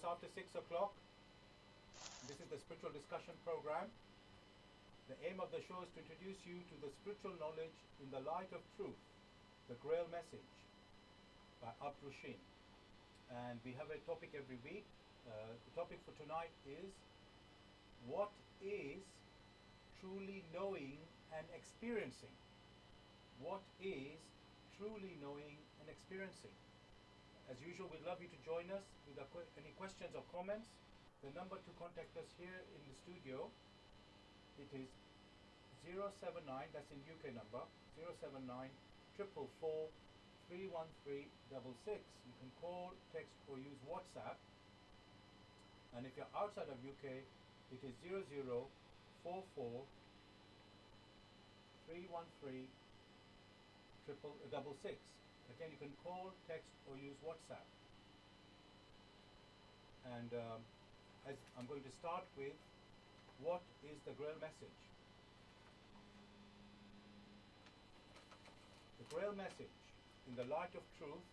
after 6 o'clock. This is the spiritual discussion program. The aim of the show is to introduce you to the spiritual knowledge in the light of truth, the Grail message by Abdrusheen. And we have a topic every week. The topic for tonight is what is truly knowing and experiencing? What is truly knowing and experiencing? As usual, we'd love you to join us with any questions or comments. The number to contact us here in the studio, it is 079, that's in UK number, 079 444 31366. You can call, text or use WhatsApp. And if you're outside of UK, it is 0044 313 66. Again, you can call, text or use WhatsApp. And as I'm going to start with, what is the Grail message? The Grail message in the light of truth.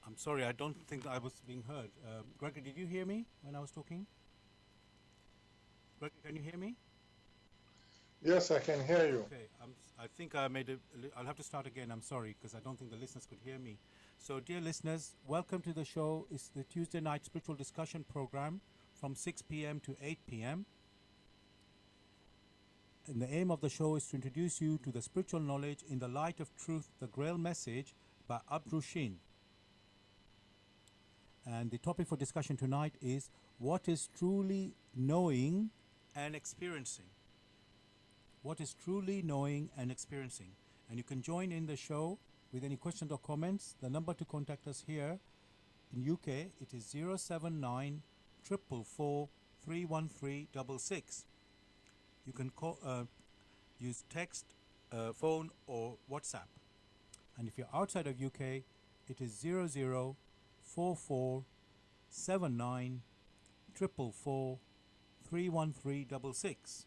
I'm sorry, I don't think I was being heard. Gregory, did you hear me when I was talking? Gregory, can you hear me? Yes, I can hear you. Okay, I think I made I'll have to start again. I'm sorry, because I don't think the listeners could hear me. So, dear listeners, welcome to the show. It's the Tuesday night spiritual discussion program from 6 p.m. to 8 p.m. And the aim of the show is to introduce you to the spiritual knowledge in the light of truth, the Grail message by Abdrusheen. And the topic for discussion tonight is what is truly knowing and experiencing? What is truly knowing and experiencing? And you can join in the show with any questions or comments. The number to contact us here in UK, it is 079 444 31366. You can call, use text, phone or WhatsApp. And if you're outside of UK, it is 0044 79 444 31366.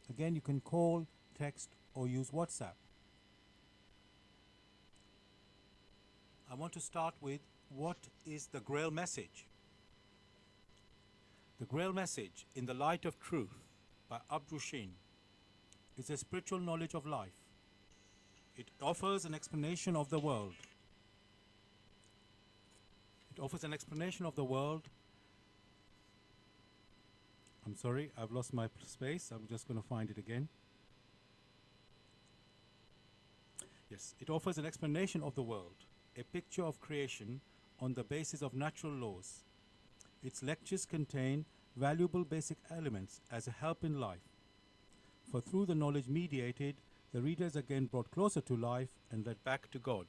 Again, you can call, text or use WhatsApp. I want to start with what is the Grail message? The Grail message in the light of truth by Abdrusheen is a spiritual knowledge of life. It offers an explanation of the world. It offers an explanation of the world. I'm sorry, I've lost my space. I'm just going to find it again. Yes, it offers an explanation of the world, a picture of creation on the basis of natural laws. Its lectures contain valuable basic elements as a help in life. For through the knowledge mediated, the reader is again brought closer to life and led back to God.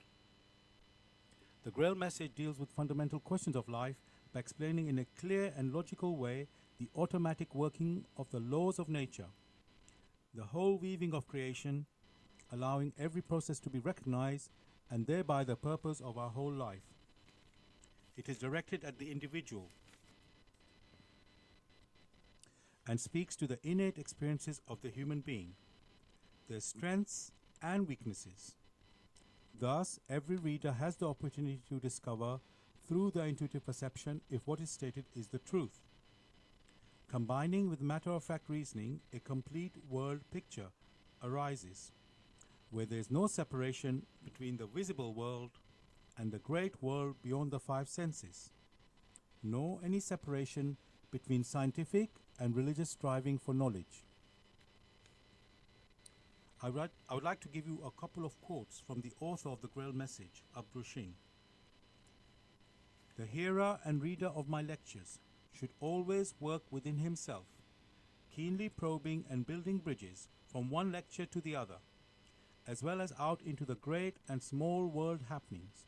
The Grail message deals with fundamental questions of life by explaining in a clear and logical way the automatic working of the laws of nature, the whole weaving of creation, allowing every process to be recognized and thereby the purpose of our whole life. It is directed at the individual and speaks to the innate experiences of the human being, their strengths and weaknesses. Thus, every reader has the opportunity to discover through the intuitive perception if what is stated is the truth. Combining with matter-of-fact reasoning, a complete world picture arises, where there is no separation between the visible world and the great world beyond the five senses, nor any separation between scientific and religious striving for knowledge. I would like to give you a couple of quotes from the author of the Grail message, Abdrusheen. The hearer and reader of my lectures should always work within himself, keenly probing and building bridges from one lecture to the other, as well as out into the great and small world happenings.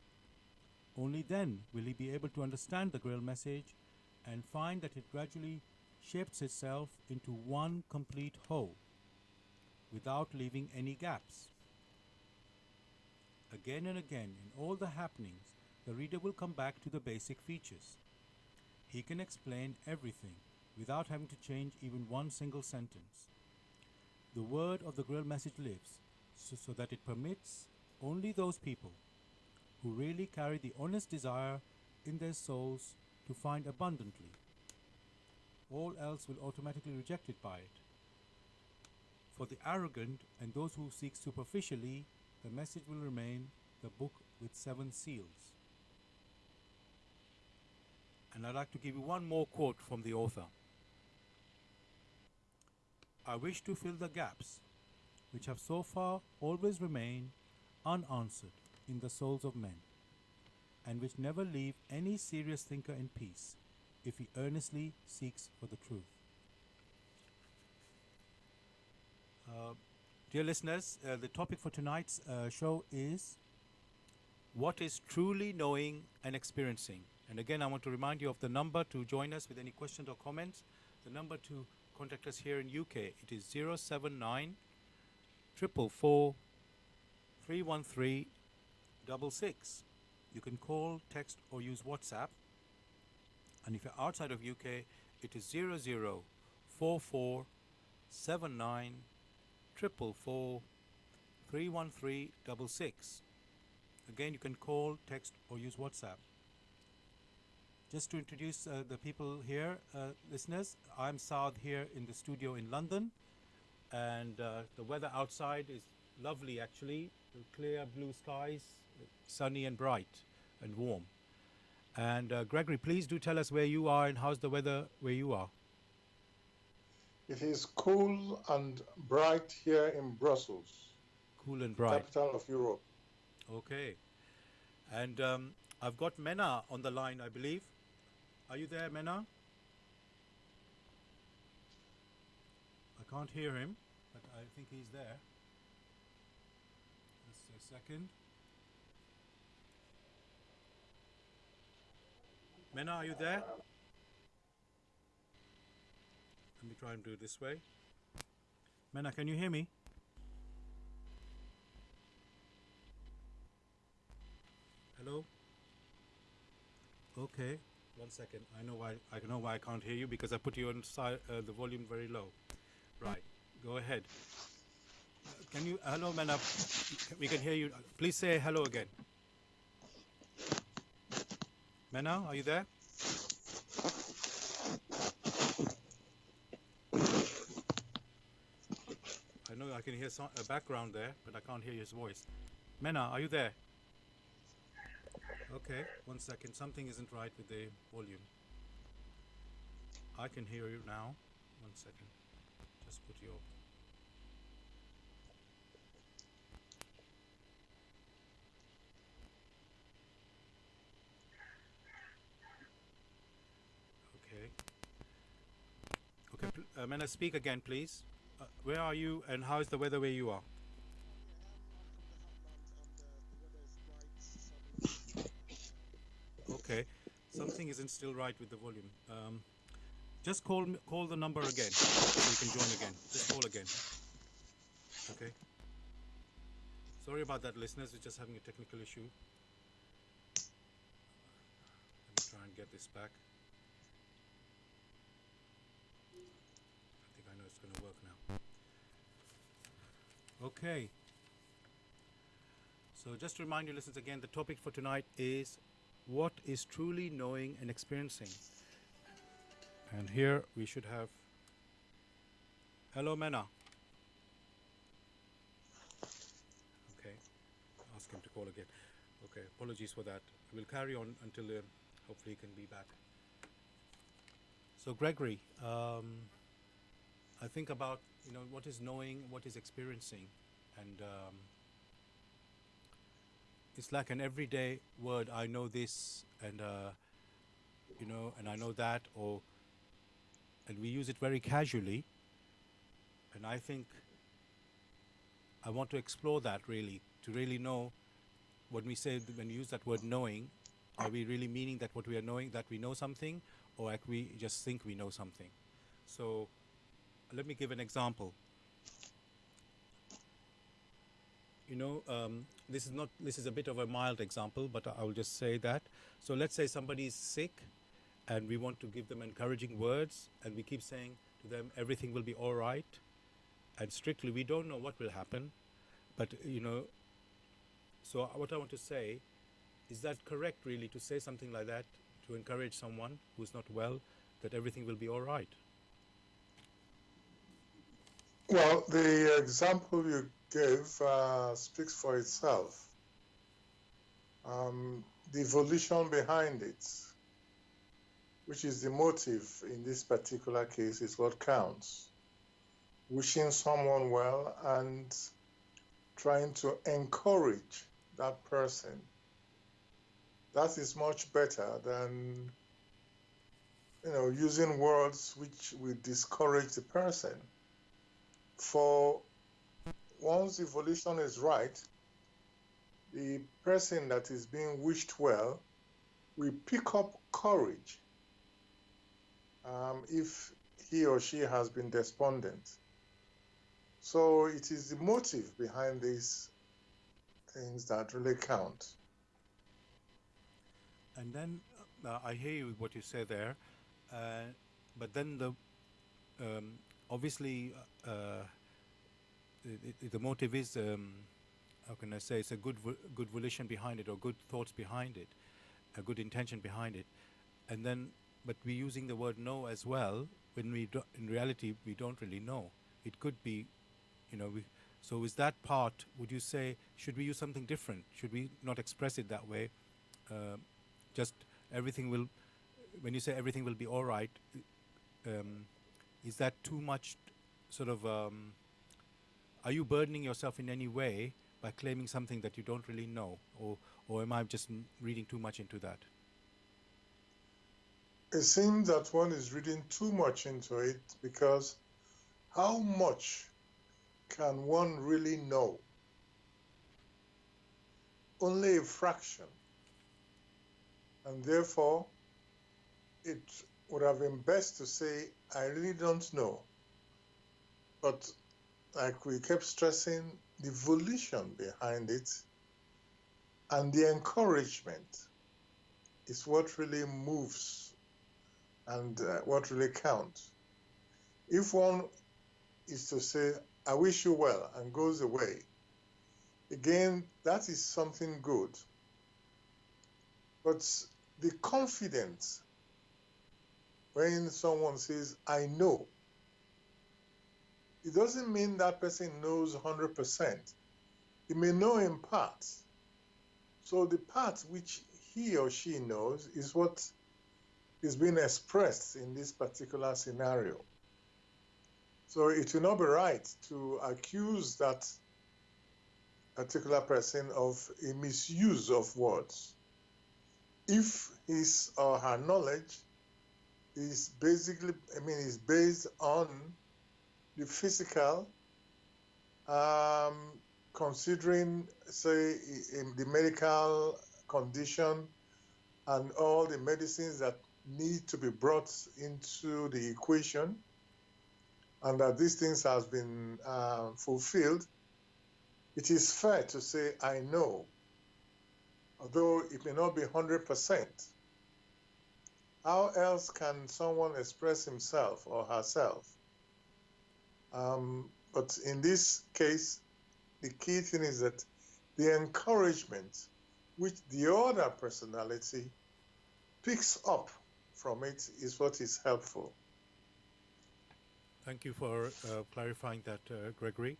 Only then will he be able to understand the Grail message and find that it gradually shapes itself into one complete whole, without leaving any gaps. Again and again, in all the happenings, the reader will come back to the basic features. He can explain everything without having to change even one single sentence. The word of the Grail message lives, so that it permits only those people who really carry the honest desire in their souls to find abundantly. All else will automatically reject it by it. For the arrogant and those who seek superficially, the message will remain the book with 7 seals. And I'd like to give you one more quote from the author. I wish to fill the gaps which have so far always remained unanswered in the souls of men, and which never leave any serious thinker in peace if he earnestly seeks for the truth. Dear listeners, the topic for tonight's show is what is truly knowing and experiencing. And again, I want to remind you of the number to join us with any questions or comments. The number to contact us here in UK, it is 079 444 313 66. You can call, text or use WhatsApp. And if you're outside of UK, it is 0044 79 444 313 66. Again, you can call, text or use WhatsApp. Just to introduce the people here, listeners, I'm Saad here in the studio in London, and the weather outside is lovely actually, clear blue skies, sunny and bright and warm. And Gregory, please do tell us where you are and how's the weather where you are. It is cool and bright here in Brussels. Cool and bright. Capital of Europe. Okay. And I've got Mena on the line, I believe. Are you there, Mena? I can't hear him, but I think he's there. Just a second. Mena, are you there? Let me try and do it this way. Mena, can you hear me? Hello? Okay, 1 second. I know why I can't hear you, because I put you on the volume very low. Right, go ahead. Can you, hello Mena, we can hear you. Please say hello again. Mena, are you there? I know I can hear a background there, but I can't hear his voice. Mena, are you there? Okay, 1 second. Something isn't right with the volume. I can hear you now. 1 second. Just put your... Okay, Mena, speak again, please. Where are you and how is the weather where you are? Okay, something isn't still right with the volume. Just call the number again, so you can join again. Just call again. Okay. Sorry about that, listeners. We're just having a technical issue. Let me try and get this back. I think I know it's going to work now. Okay. So just to remind you, listeners, again, the topic for tonight is what is truly knowing and experiencing. And here we should have... Hello, Mena. Okay. Ask him to call again. Okay, apologies for that. We'll carry on until hopefully he can be back. So, Gregory, I think about, what is knowing, what is experiencing. And it's like an everyday word. I know this, and and I know that, and we use it very casually. And I think I want to explore that really, to really know when we use that word knowing, are we really meaning that what we are knowing, that we know something, or like we just think we know something? So let me give an example. This is a bit of a mild example, but I will just say that. So let's say somebody is sick and we want to give them encouraging words, and we keep saying to them, everything will be all right. And strictly, we don't know what will happen. But, so what I want to say Is that correct, really, to say something like that, to encourage someone who's not well, that everything will be all right? Well, the example you gave speaks for itself. The volition behind it, which is the motive in this particular case, is what counts. Wishing someone well and trying to encourage that person. That is much better than, using words which will discourage the person. For once the volition is right, the person that is being wished well will pick up courage if he or she has been despondent. So it is the motive behind these things that really count. And then I hear you what you say there, but then obviously the motive is how can I say, it's a good volition behind it, or good thoughts behind it, a good intention behind it, and then but we're using the word know as well when in reality we don't really know. It could be, so is that part, would you say, should we use something different? Should we not express it that way? Just everything will, when you say everything will be all right, is that too much sort of, are you burdening yourself in any way by claiming something that you don't really know? Or am I just reading too much into that? It seems that one is reading too much into it, because how much can one really know? Only a fraction. And therefore, it would have been best to say, I really don't know. But like we kept stressing, the volition behind it and the encouragement is what really moves and what really counts. If one is to say, I wish you well, and goes away, again, that is something good. But the confidence when someone says, I know, it doesn't mean that person knows 100%. He may know in part. So the part which he or she knows is what is being expressed in this particular scenario. So it will not be right to accuse that particular person of a misuse of words if his or her knowledge is basically, is based on the physical, considering, say, the medical condition and all the medicines that need to be brought into the equation, and that these things has been fulfilled, it is fair to say, I know, although it may not be 100%. How else can someone express himself or herself? But in this case, the key thing is that the encouragement which the other personality picks up from it is what is helpful. Thank you for clarifying that, Gregory.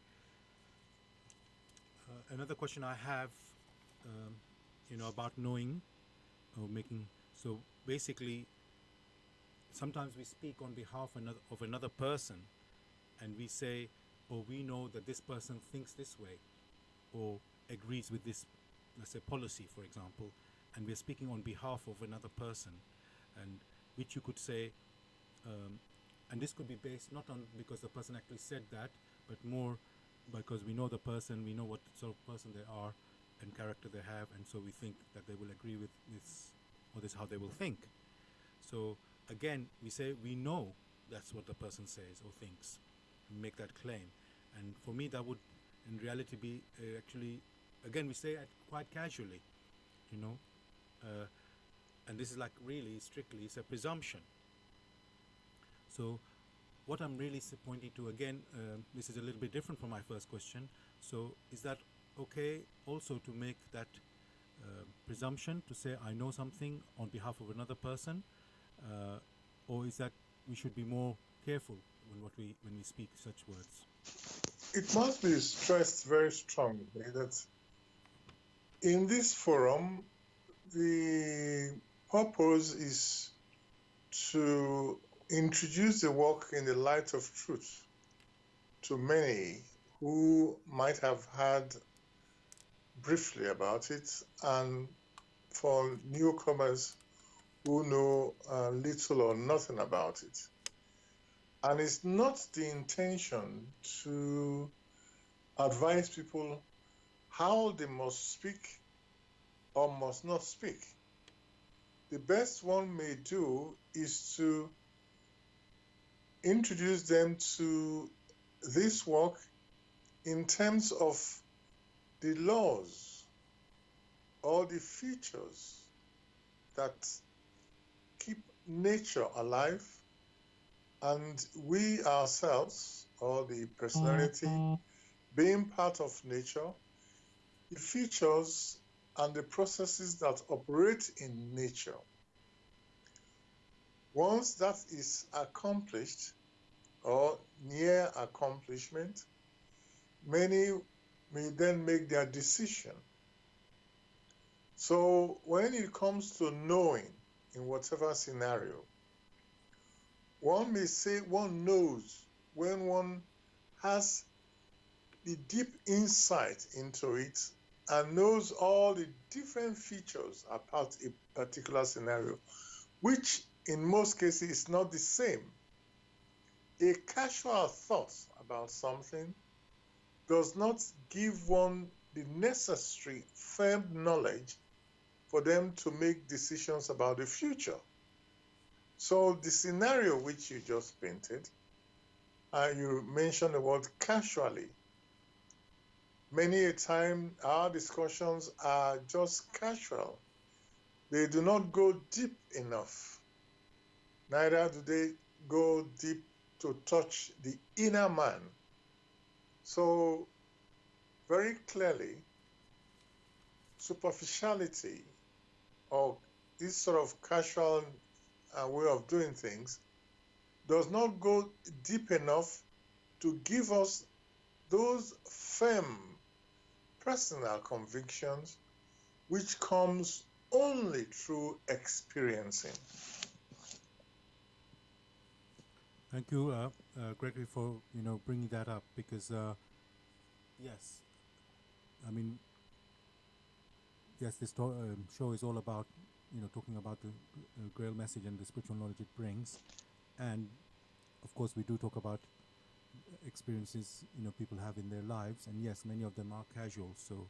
Another question I have, about knowing or making. So basically, sometimes we speak on behalf of another person, and we say, or we know that this person thinks this way, or agrees with this, let's say, policy, for example, and we're speaking on behalf of another person, and which you could say, and this could be based not on because the person actually said that, but more because we know the person, we know what sort of person they are and character they have, and so we think that they will agree with this, or this is how they will think. So again, we say we know that's what the person says or thinks, and make that claim. And for me, that would in reality be actually, again, we say it quite casually, and this is like really strictly, it's a presumption. So what I'm really pointing to, again, this is a little bit different from my first question. So is that okay also to make that presumption to say I know something on behalf of another person, or is that we should be more careful when we speak such words? It must be stressed very strongly that in this forum, the purpose is to introduce the work in the light of truth to many who might have heard briefly about it, and for newcomers who know little or nothing about it. And it's not the intention to advise people how they must speak or must not speak. The best one may do is to introduce them to this work in terms of the laws or the features that keep nature alive, and we ourselves, or the personality, being part of nature, the features and the processes that operate in nature. Once that is accomplished or near accomplishment, many may then make their decision. So when it comes to knowing in whatever scenario, one may say one knows when one has the deep insight into it and knows all the different features about a particular scenario, which in most cases is not the same. A casual thought about something does not give one the necessary firm knowledge for them to make decisions about the future. So the scenario which you just painted, you mentioned the word casually. Many a time our discussions are just casual. They do not go deep enough. Neither do they go deep to touch the inner man. So very clearly, superficiality or this sort of casual way of doing things does not go deep enough to give us those firm personal convictions which comes only through experiencing. Thank you, Gregory, for bringing that up, because yes, I mean, yes, this show is all about talking about the Grail message and the spiritual knowledge it brings, and of course we do talk about experiences people have in their lives, and yes, many of them are casual. So,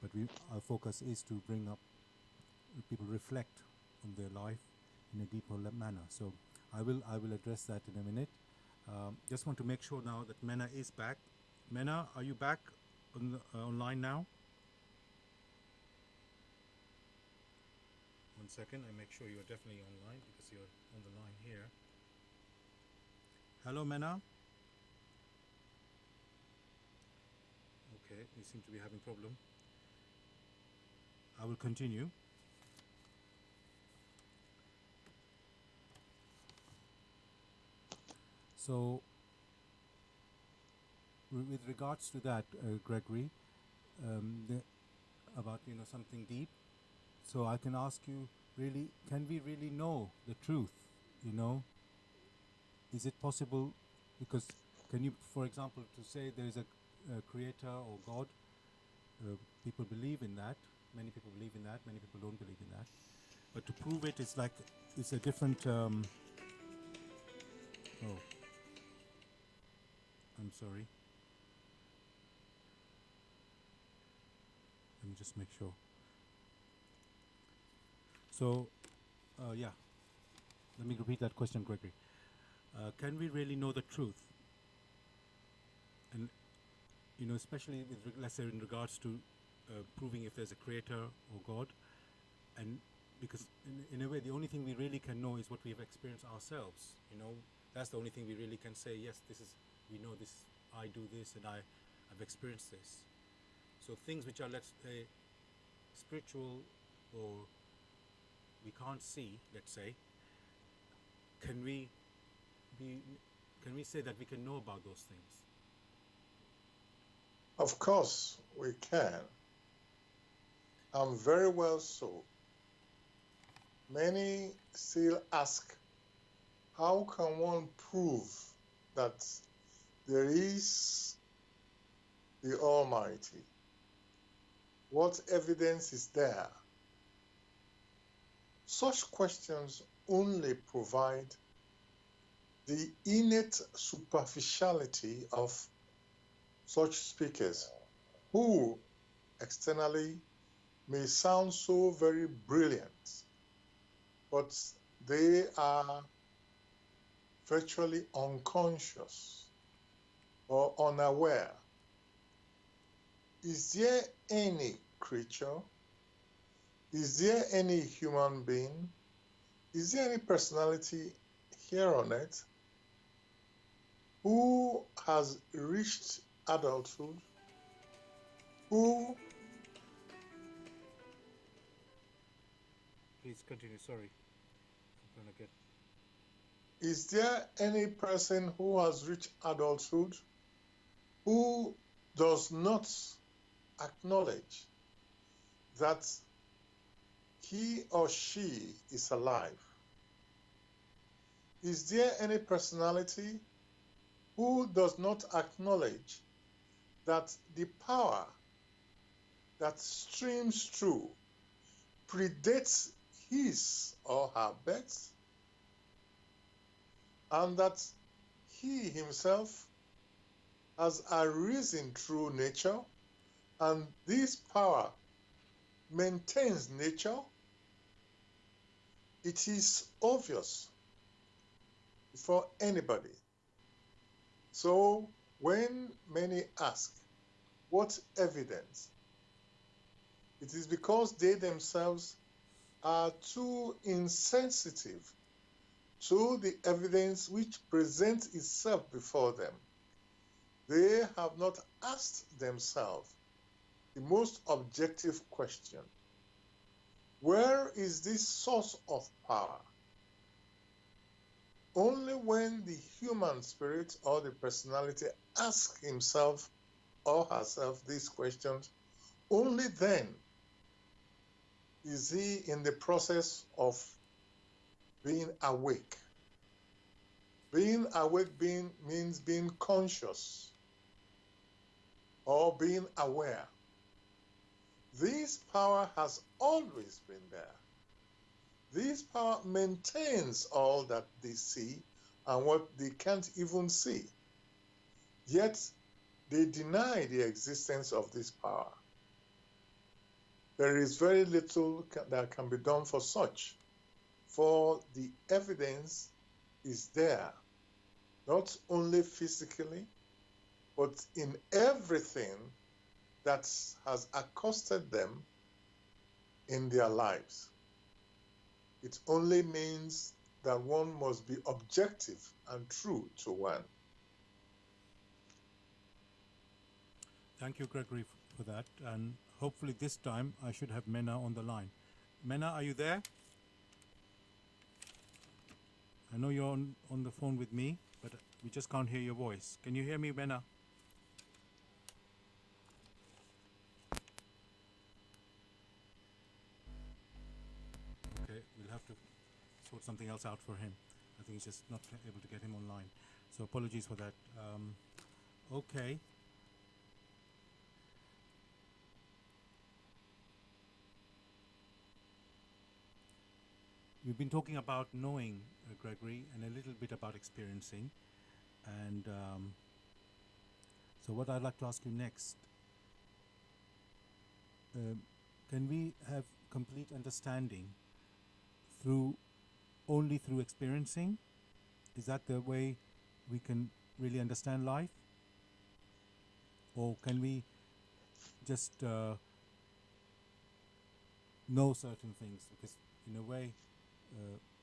but our focus is to bring up people reflect on their life in a deeper manner. So I will address that in a minute. Just want to make sure now that Mena is back. Mena, are you back online now? One second, I make sure you're definitely online because you're on the line here. Hello, Mena. Okay, you seem to be having problem. I will continue. So, with regards to that, Gregory, about something deep. So I can ask you, really, can we really know the truth? Is it possible? Because can you, for example, to say there is a creator or God, people believe in that. Many people believe in that. Many people don't believe in that. But to prove it, it's a different. Oh, I'm sorry. Let me just make sure. So, yeah. Let me repeat that question, Gregory. Can we really know the truth? And especially let's say in regards to proving if there's a creator or God, and because in a way the only thing we really can know is what we have experienced ourselves. That's the only thing we really can say. Yes, we know this. I do this, and I've experienced this. So things which are, let's say, spiritual or we can't see, let's say, can we say that we can know about those things? Of course we can, and very well so. Many still ask, how can one prove that there is the Almighty? What evidence is there? Such questions only provide the innate superficiality of such speakers, who externally may sound so very brilliant, but they are virtually unconscious or unaware. Is there any creature? Is there any human being? Is there any personality here on earth who has reached adulthood, who Please continue, sorry. I'm gonna get... Is there any person who has reached adulthood who does not acknowledge that he or she is alive? Is there any personality who does not acknowledge that the power that streams through predates his or her birth, and that he himself has arisen through nature, and this power maintains nature? It is obvious for anybody. So when many ask, what evidence? It is because they themselves are too insensitive to the evidence which presents itself before them. They have not asked themselves the most objective question: where is this source of power? Only when the human spirit or the personality asks himself or herself these questions, only then is he in the process of being awake. Being awake means being conscious or being aware. This power has always been there. This power maintains all that they see and what they can't even see. Yet they deny the existence of this power. There is very little that can be done for such, for the evidence is there, not only physically, but in everything that has accosted them in their lives. It only means that one must be objective and true to one. Thank you, Gregory, for that. And hopefully this time I should have Mena on the line. Mena, are you there? I know you're on the phone with me, but we just can't hear your voice. Can you hear me, Mena? Okay, we'll have to sort something else out for him. I think he's just not able to get him online. So apologies for that. Okay. We've been talking about knowing, Gregory, and a little bit about experiencing. And so what I'd like to ask you next, can we have complete understanding only through experiencing? Is that the way we can really understand life? Or can we just know certain things? Because in a way,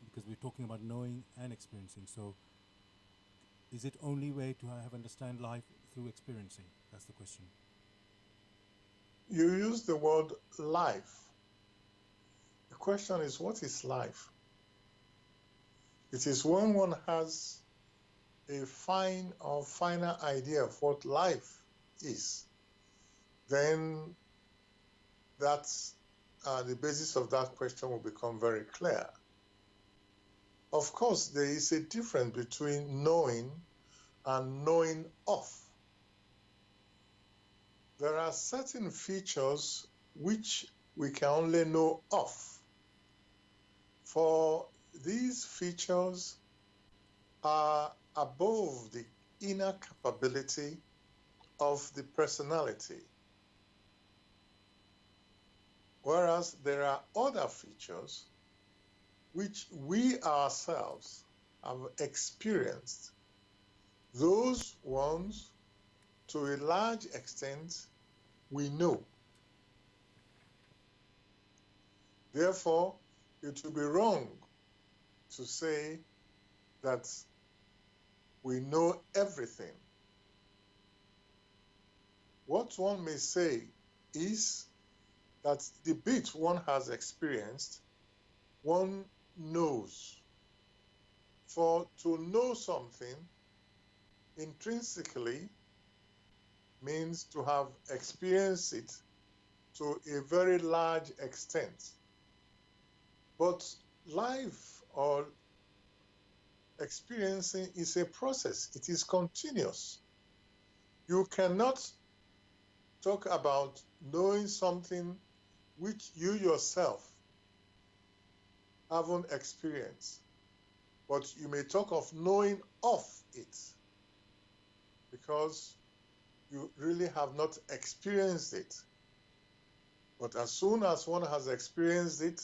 because we're talking about knowing and experiencing. So is it only way to understand life through experiencing? That's the question. You use the word life. The question is, what is life? It is when one has a fine or finer idea of what life is, then that's the basis of that question will become very clear. Of course, there is a difference between knowing and knowing of. There are certain features which we can only know of. For these features are above the inner capability of the personality. Whereas there are other features which we ourselves have experienced. Those ones, to a large extent, we know. Therefore, it would be wrong to say that we know everything. What one may say is that the bit one has experienced, one knows. For to know something intrinsically means to have experienced it to a very large extent. But life or experiencing is a process. It is continuous. You cannot talk about knowing something which you yourself haven't experienced, but you may talk of knowing of it because you really have not experienced it. But as soon as one has experienced it,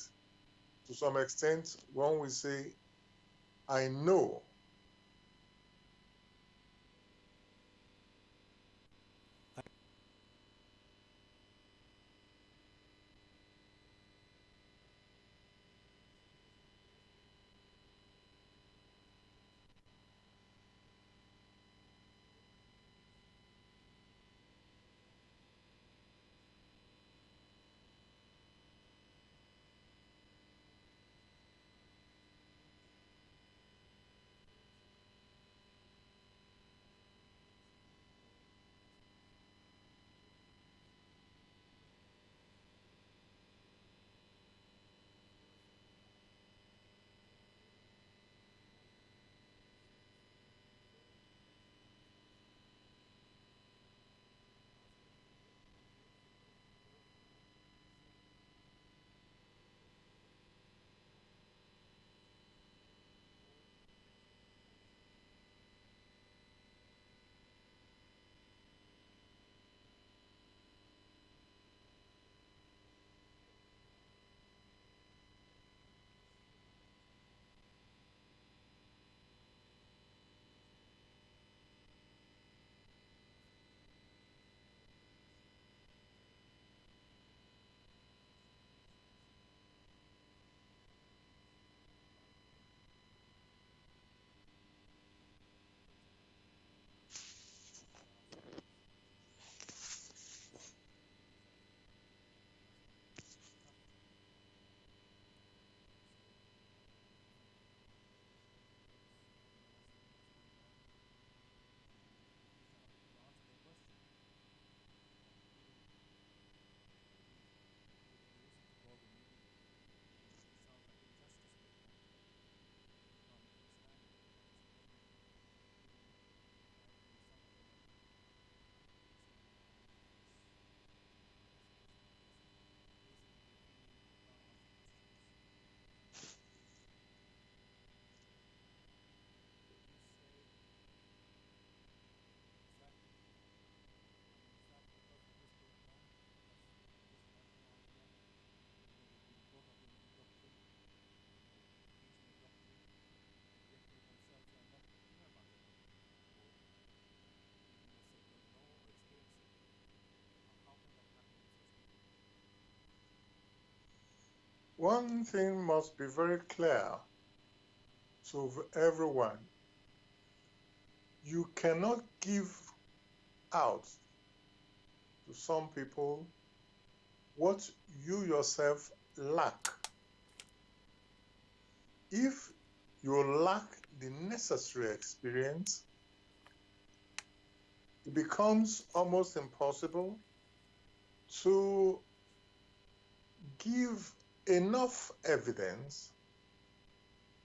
to some extent, one will say, I know. One thing must be very clear to everyone. You cannot give out to some people what you yourself lack. if you lack the necessary experience, it becomes almost impossible to give enough evidence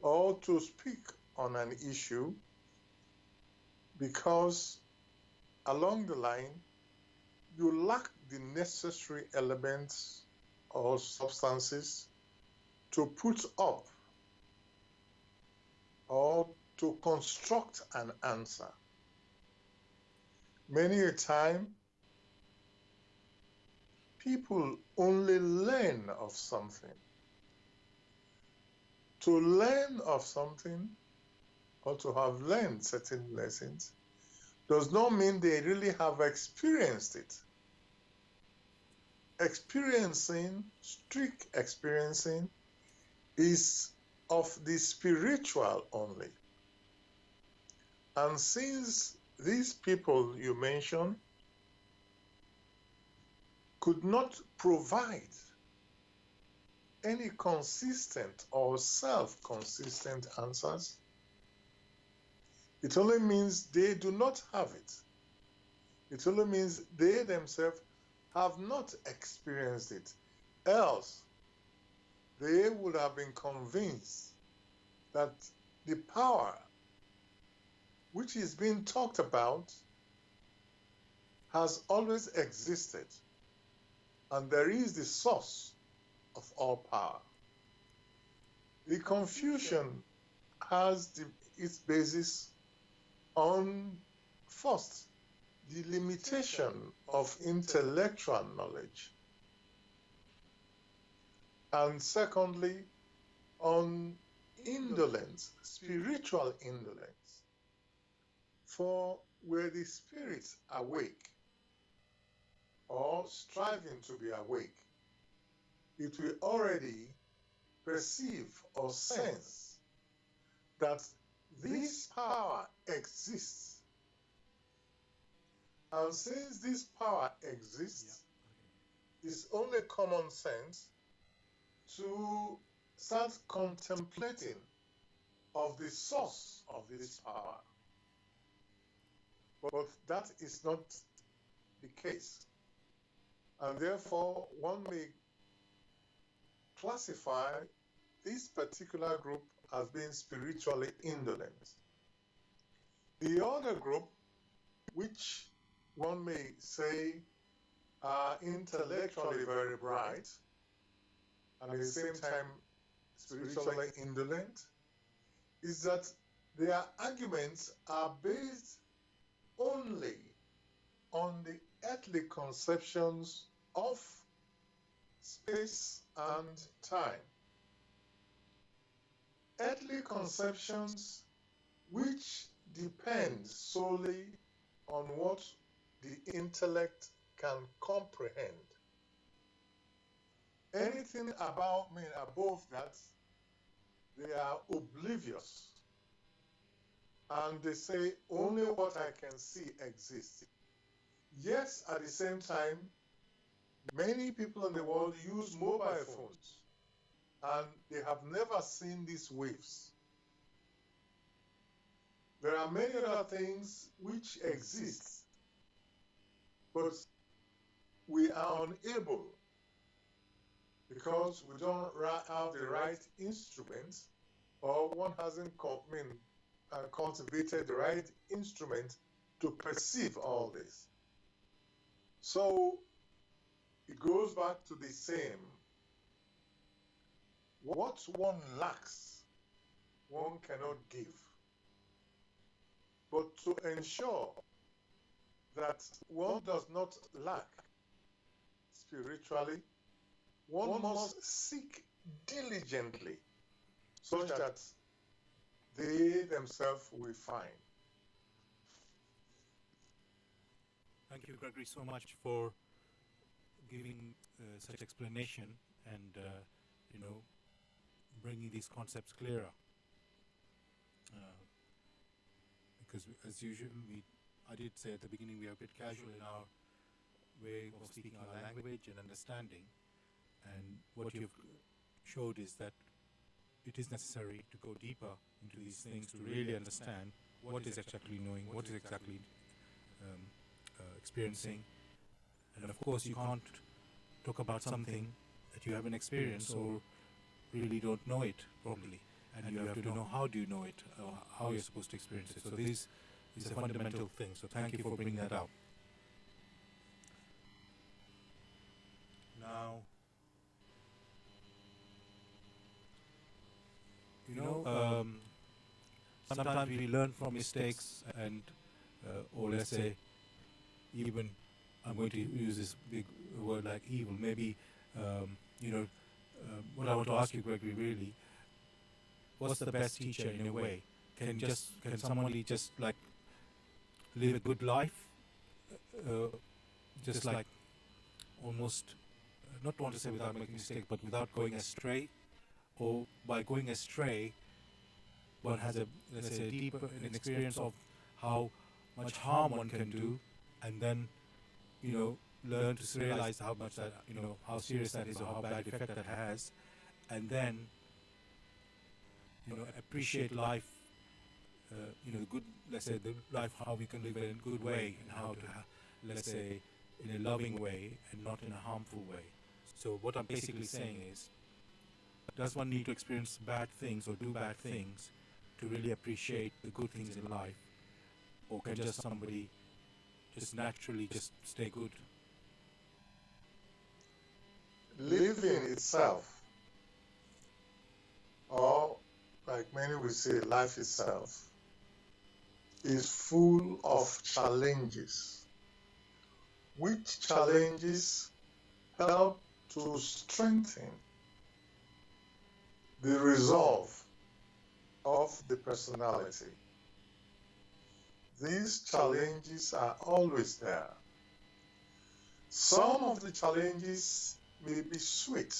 or to speak on an issue, because along the line you lack the necessary elements or substances to put up or to construct an answer. Many a time, people only learn of something. To learn of something or to have learned certain lessons does not mean they really have experienced it. Experiencing, strict experiencing, is of the spiritual only. And since these people you mentioned could not provide any consistent or self-consistent answers, it only means they do not have it. It only means they themselves have not experienced it. Else, they would have been convinced that the power which is being talked about has always existed, and there is the source of all power. The confusion has its basis on, first, the limitation of intellectual knowledge, and secondly, on indolence, spiritual indolence. For were the spirits awake or striving to be awake, it will already perceive or sense that this power exists. And since this power exists, it's only common sense to start contemplating of the source of this power. But that is not the case. And therefore, one may classify this particular group as being spiritually indolent. The other group, which one may say are intellectually very bright, and at the same time spiritually indolent, is that their arguments are based only on the earthly conceptions of space and time. Earthly conceptions which depend solely on what the intellect can comprehend. Anything above that, they are oblivious. And they say only what I can see exists. Yes, at the same time, many people in the world use mobile phones, and they have never seen these waves. There are many other things which exist, but we are unable, because we don't have the right instruments, or one hasn't cultivated the right instrument to perceive all this. So it goes back to the same. What one lacks, one cannot give. But to ensure that one does not lack spiritually, one must seek diligently, such that they themselves will find. Thank you, Gregory, so much for giving such explanation and bringing these concepts clearer. Because as usual, I did say at the beginning, we are a bit casual in our way of speaking our language and understanding. And what you've showed is that it is necessary to go deeper into these things to really understand what is exactly knowing, what is exactly experiencing. And of course, you can't talk about something that you haven't experienced or really don't know it properly. And you have to know how do you know it, or how you're supposed to experience it. So this is a fundamental thing. So thank you for bringing that up. Now, sometimes we learn from mistakes, and or let's say, even I'm going to use this big word like evil. Maybe what I want to ask you, Gregory, really, what's the best teacher in a way? Can somebody just like live a good life, just like almost not want to say without making mistake, but without going astray, or by going astray, one has a, let's say, deeper an experience of how much harm one can do, and then learn to realize how much that how serious that is or how bad effect that has, and then appreciate life, good, let's say, the life, how we can live in a good way, and how to let's say, in a loving way and not in a harmful way. So what I'm basically saying is, does one need to experience bad things or do bad things to really appreciate the good things in life, or can just somebody just naturally just stay good? Living itself, or like many would say, life itself, is full of challenges, which challenges help to strengthen the resolve of the personality. These challenges are always there. Some of the challenges may be sweet.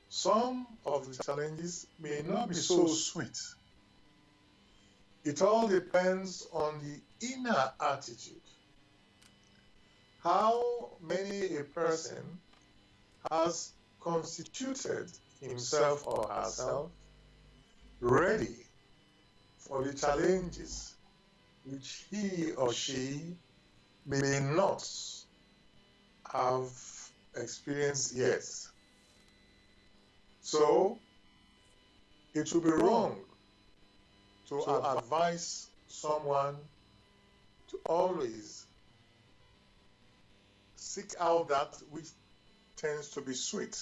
Some of the challenges may not be so sweet. It all depends on the inner attitude. How many a person has constituted himself or herself ready for the challenges which he or she may not have experienced yet. So it would be wrong to advise someone to always seek out that which tends to be sweet.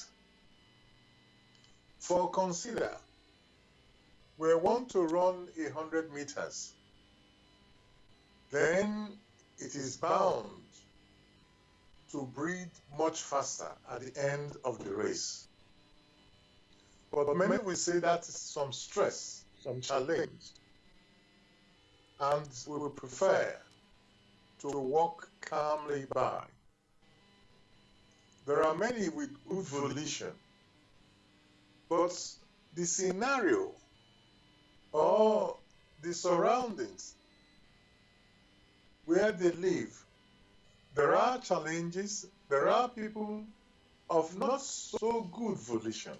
For consider, we want to run 100 meters, then it is bound to breathe much faster at the end of the race. But many will say that is some stress, some challenge, and we will prefer to walk calmly by. There are many with good volition, but the scenario or the surroundings where they live, there are challenges, there are people of not so good volition.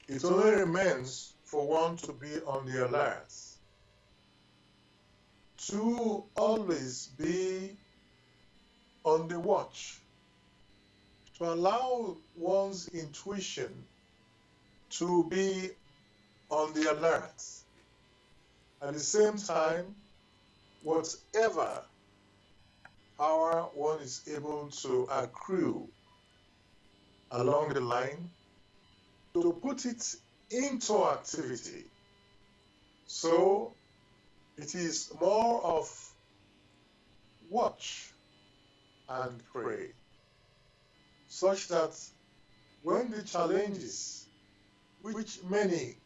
It only remains for one to be on the alert, to always be on the watch, to allow one's intuition to be on the alert. At the same time, whatever power one is able to accrue along the line, to put it into activity. So it is more of watch and pray, such that when the challenges, which many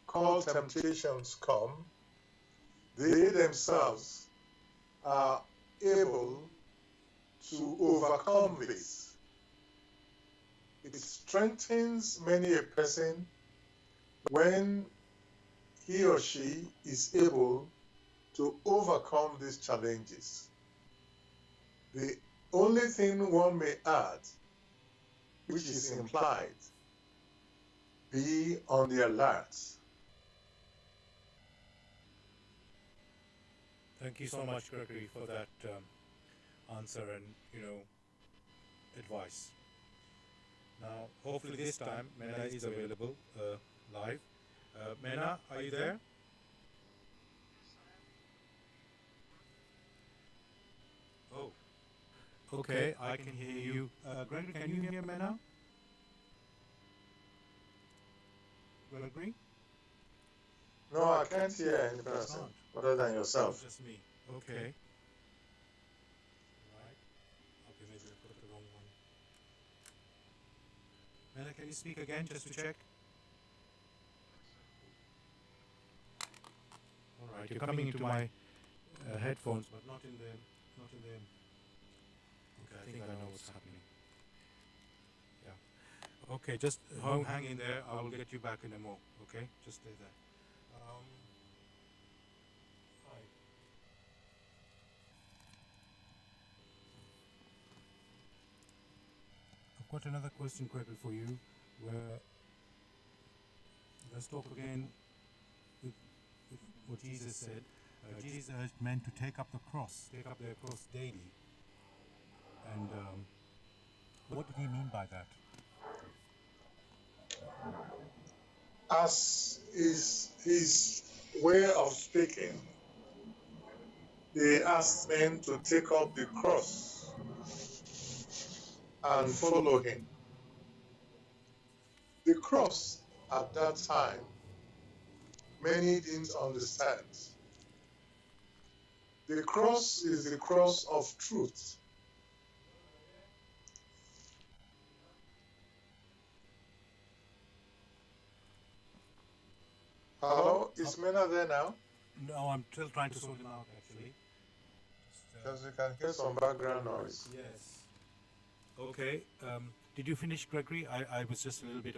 call temptations, come, they themselves are able to overcome this. It strengthens many a person when he or she is able to overcome these challenges. The only thing one may add, which is implied, be on the alert. Thank you so much, Gregory, for that answer and advice. Now, hopefully this time Mena is available live. Mena, are you there? Oh, okay, I can hear you. Gregory, can you hear Mena? Gregory? No, I can't hear any person other than yourself. Just me. Okay. Right. Okay, maybe I put the wrong one. Mena, can you speak again just to check? All right, you're coming into my headphones, but not in the. Okay, I think I know what's happening. Yeah. Okay, just hang in there. I will get you back in a mo. Okay, just stay there. Hi. I've got another question, Gregory, for you. Where let's talk again with what Jesus said. Jesus meant to take up their cross daily. And what did he mean by that? As is his way of speaking, he asked men to take up the cross and follow him. The cross at that time, many didn't understand. The cross is the cross of truth. Hello, is Mena there now? No, I'm still trying to sort him out, actually. Because you can hear some background noise. Yes. Okay. Did you finish, Gregory? I was just a little bit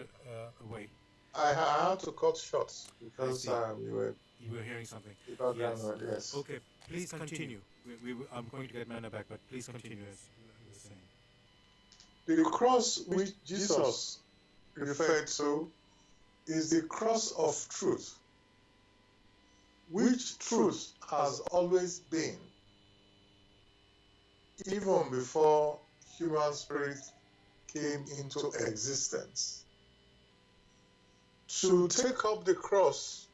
away. I had to cut short because You were hearing something. the background noise. Yes. Okay, please continue. I'm going to get Mena back, but please continue as you were saying. The cross which Jesus referred to is the cross of truth, which truth has always been, even before human spirit came into existence. To take up the cross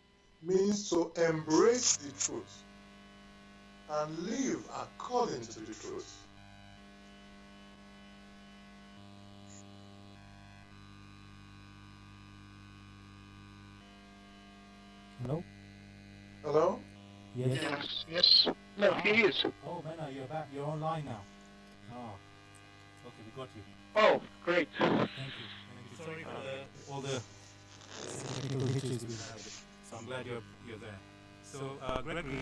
means to embrace the truth and live according to the truth. Hello? Hello? Yes. Yes. No, he is. Oh, Mena, you're back. You're online now. Ah. Okay, we got you. Oh, great. Thank you. Sorry for all the technical glitches we had. So I'm glad you're there. So, Gregory.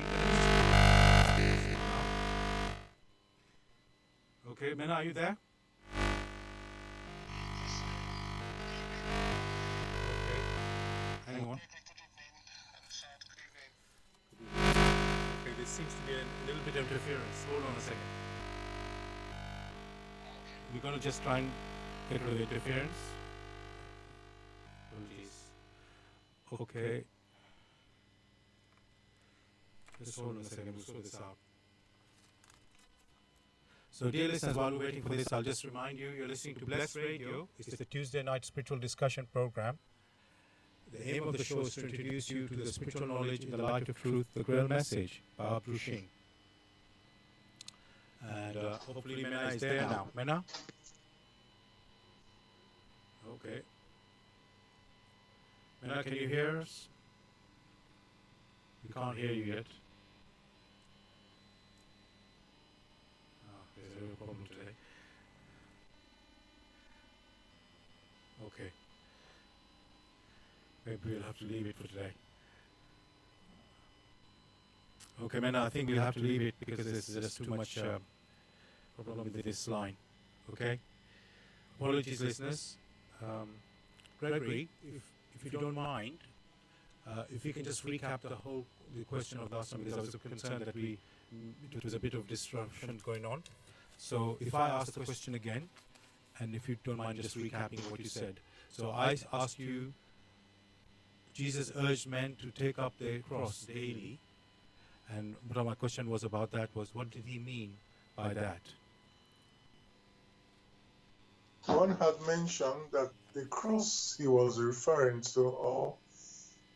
Okay, Mena, are you there? Okay. Hang on. Okay, there seems to be a little bit of interference. Hold on a second. We're going to just try and get rid of the interference. Okay. Just hold on a second, we'll sort this out. So, dear listeners, while we're waiting for this, I'll just remind you, you're listening to Bless Radio. It's the Tuesday night spiritual discussion program. The aim of the show is to introduce you to the spiritual knowledge in the light of truth, the Grail message by Abdul Shing. And hopefully Mena is there now. Mena? Okay. Mena, can you hear us? We can't hear you yet. There's a real problem today. Okay. Maybe we'll have to leave it for today. Okay, Mena, I think we'll have to leave it because there's just too much problem with this line. Okay? Apologies, listeners. Gregory, if you don't mind, if you can just recap the question of last time, because I was concerned that it was a bit of disruption going on. So if I ask the question again, and if you don't mind just recapping what you said. So I asked you Jesus urged men to take up their cross daily. And my question was about that was, what did he mean by that? One had mentioned that the cross he was referring to, or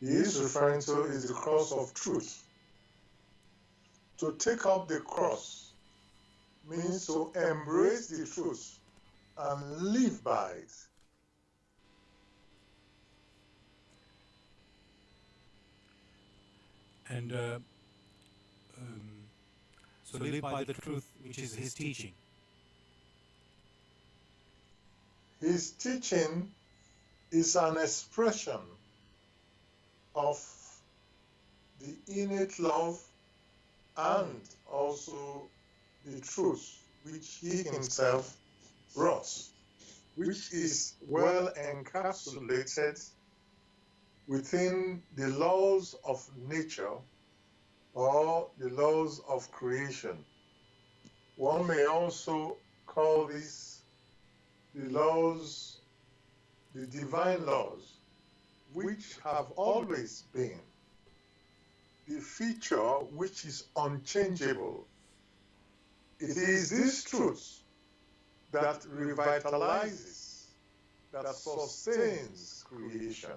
he is referring to, is the cross of truth. To take up the cross means to embrace the truth and live by it. And so live by the truth, which is his teaching. His teaching is an expression of the innate love and also the truth which he himself brought, which is well encapsulated within the laws of nature or the laws of creation. One may also call this the laws, the divine laws, which have always been the feature which is unchangeable. It is this truth that revitalizes, that sustains creation.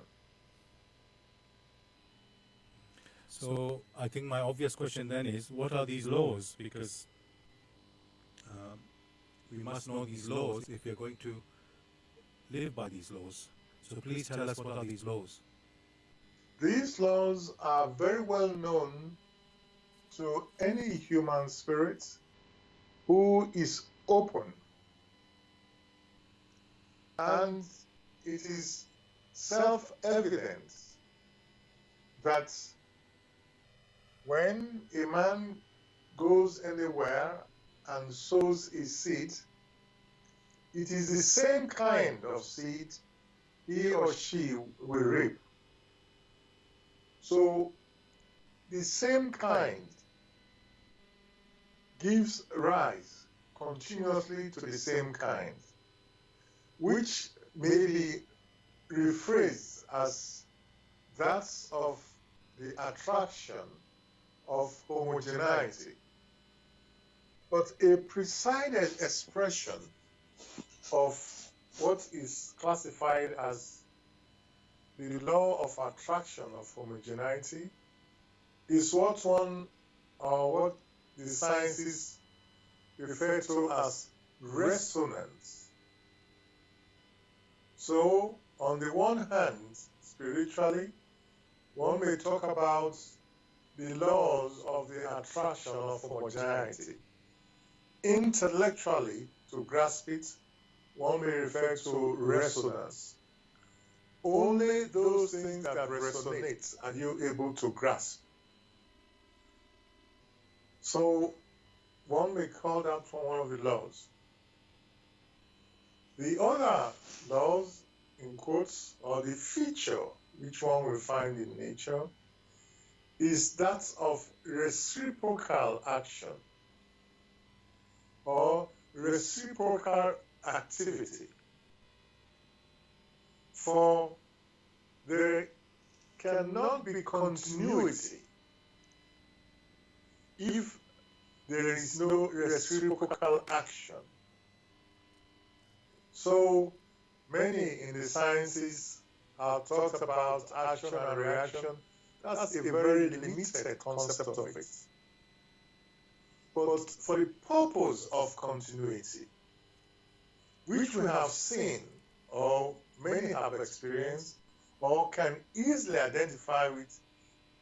So I think my obvious question then is, what are these laws? Because we must know these laws if we are going to live by these laws. So please tell us, what are these laws? These laws are very well known to any human spirit who is open. And it is self-evident that when a man goes anywhere and sows a seed, it is the same kind of seed he or she will reap. So the same kind gives rise continuously to the same kind, which may be rephrased as that of the attraction of homogeneity. But a presided expression of what is classified as the law of attraction of homogeneity is what the sciences refer to as resonance. So, on the one hand, spiritually, one may talk about the laws of the attraction of homogeneity. Intellectually, to grasp it, one may refer to resonance. Only those things that resonate are you able to grasp. So, one may call that one of the laws. The other laws, in quotes, or the feature which one will find in nature, is that of reciprocal action or reciprocal activity. For there cannot be continuity if there is no reciprocal action. So many in the sciences have talked about action and reaction. That's a very limited concept of it. But for the purpose of continuity, which we have seen, or many have experienced, or can easily identify with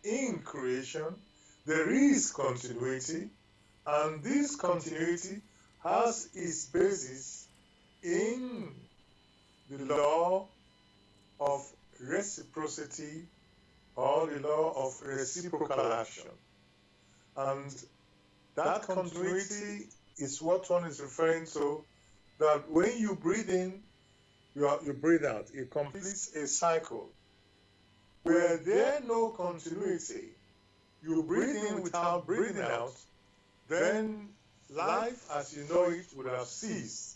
in creation, there is continuity, and this continuity has its basis in the law of reciprocity or the law of reciprocal action. And that continuity is what one is referring to, that when you breathe in, you breathe out. It completes a cycle. Were there no continuity, you breathe in without breathing out, then life as you know it would have ceased.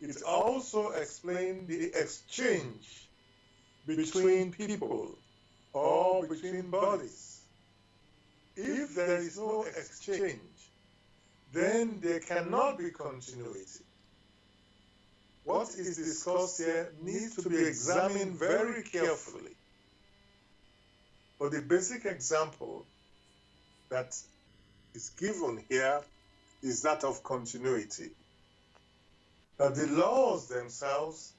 It also explains the exchange between people or between bodies. If there is no exchange, then there cannot be continuity. What is discussed here needs to be examined very carefully. But the basic example that is given here is that of continuity. That the laws themselves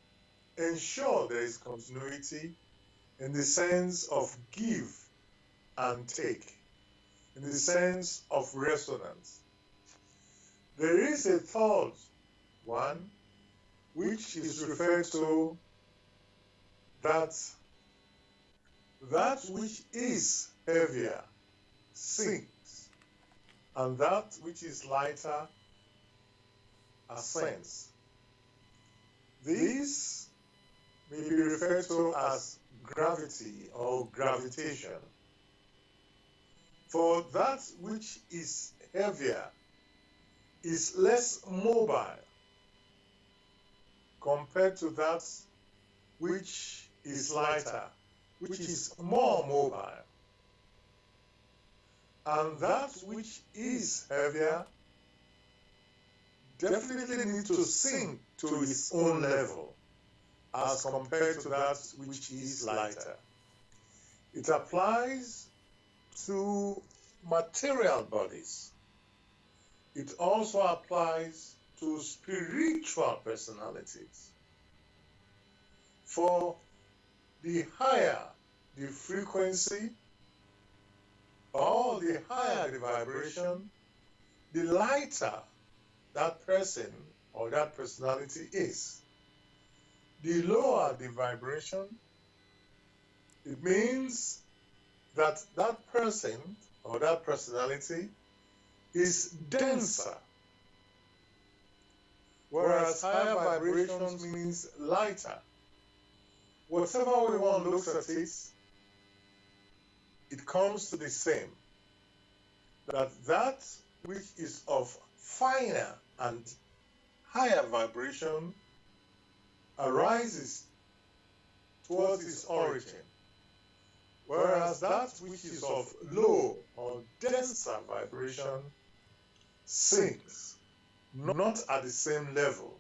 ensure there is continuity in the sense of give and take, in the sense of resonance. There is a third one, which is referred to that which is heavier sinks, and that which is lighter ascends. These may be referred to as gravity or gravitation. For that which is heavier is less mobile compared to that which is lighter, which is more mobile. And that which is heavier definitely needs to sink to its own level as compared to that which is lighter. It applies to material bodies. It also applies to spiritual personalities. For the higher the frequency or the higher the vibration, the lighter that person or that personality is. The lower the vibration, it means that that person or that personality is denser. Whereas higher vibrations means lighter. Whatever one looks at it, it comes to the same. That which is of finer and higher vibration arises towards its origin, whereas that which is of low or denser vibration sinks, not at the same level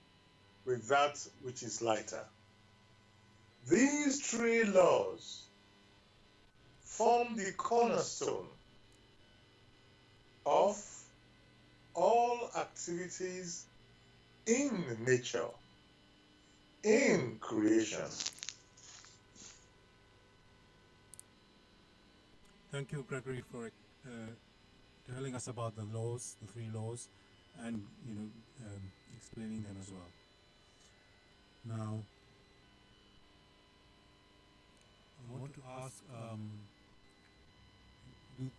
with that which is lighter. These three laws form the cornerstone of all activities in nature, in creation. Thank you, Gregory, for telling us about the laws, the three laws, and explaining them as well. Now, I want to ask, do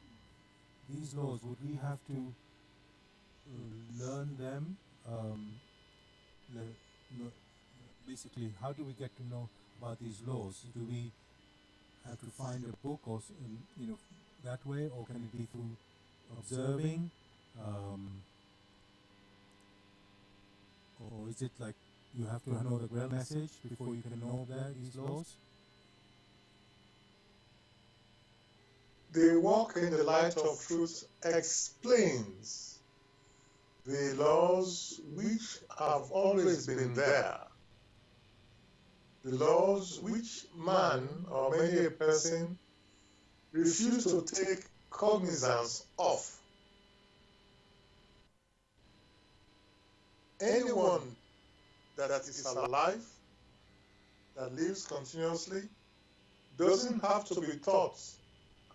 these laws, would we have to learn them? Basically, how do we get to know about these laws? Do we have to find a book or that way, or can it be through observing, or is it like you have to know the Grail message before you can know these laws? The Walk in the Light of Truth explains the laws which have always been there, the laws which man or many a person refuse to take cognizance of. Anyone that is alive, that lives continuously, doesn't have to be taught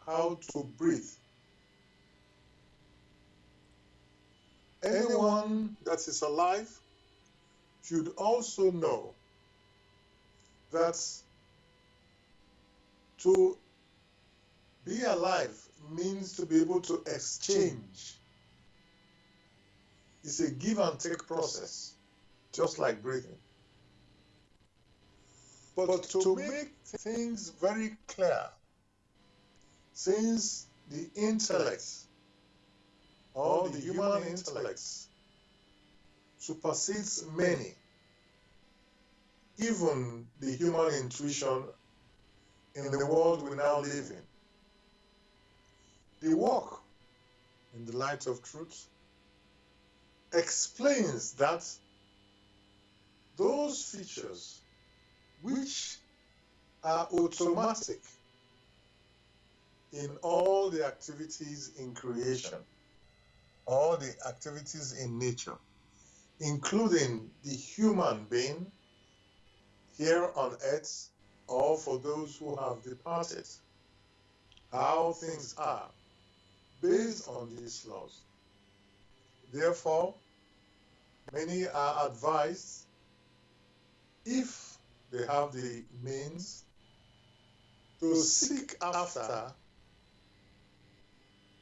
how to breathe. Anyone that is alive should also know that to be alive means to be able to exchange. It's a give and take process, just like breathing. But to make things very clear, since the intellect or the human intellect supersedes many, even the human intuition in the world we now live in. The walk in the light of truth explains that those features which are automatic in all the activities in creation, all the activities in nature, including the human being here on earth, or for those who have departed, how things are based on these laws. Therefore, many are advised, if they have the means, to seek after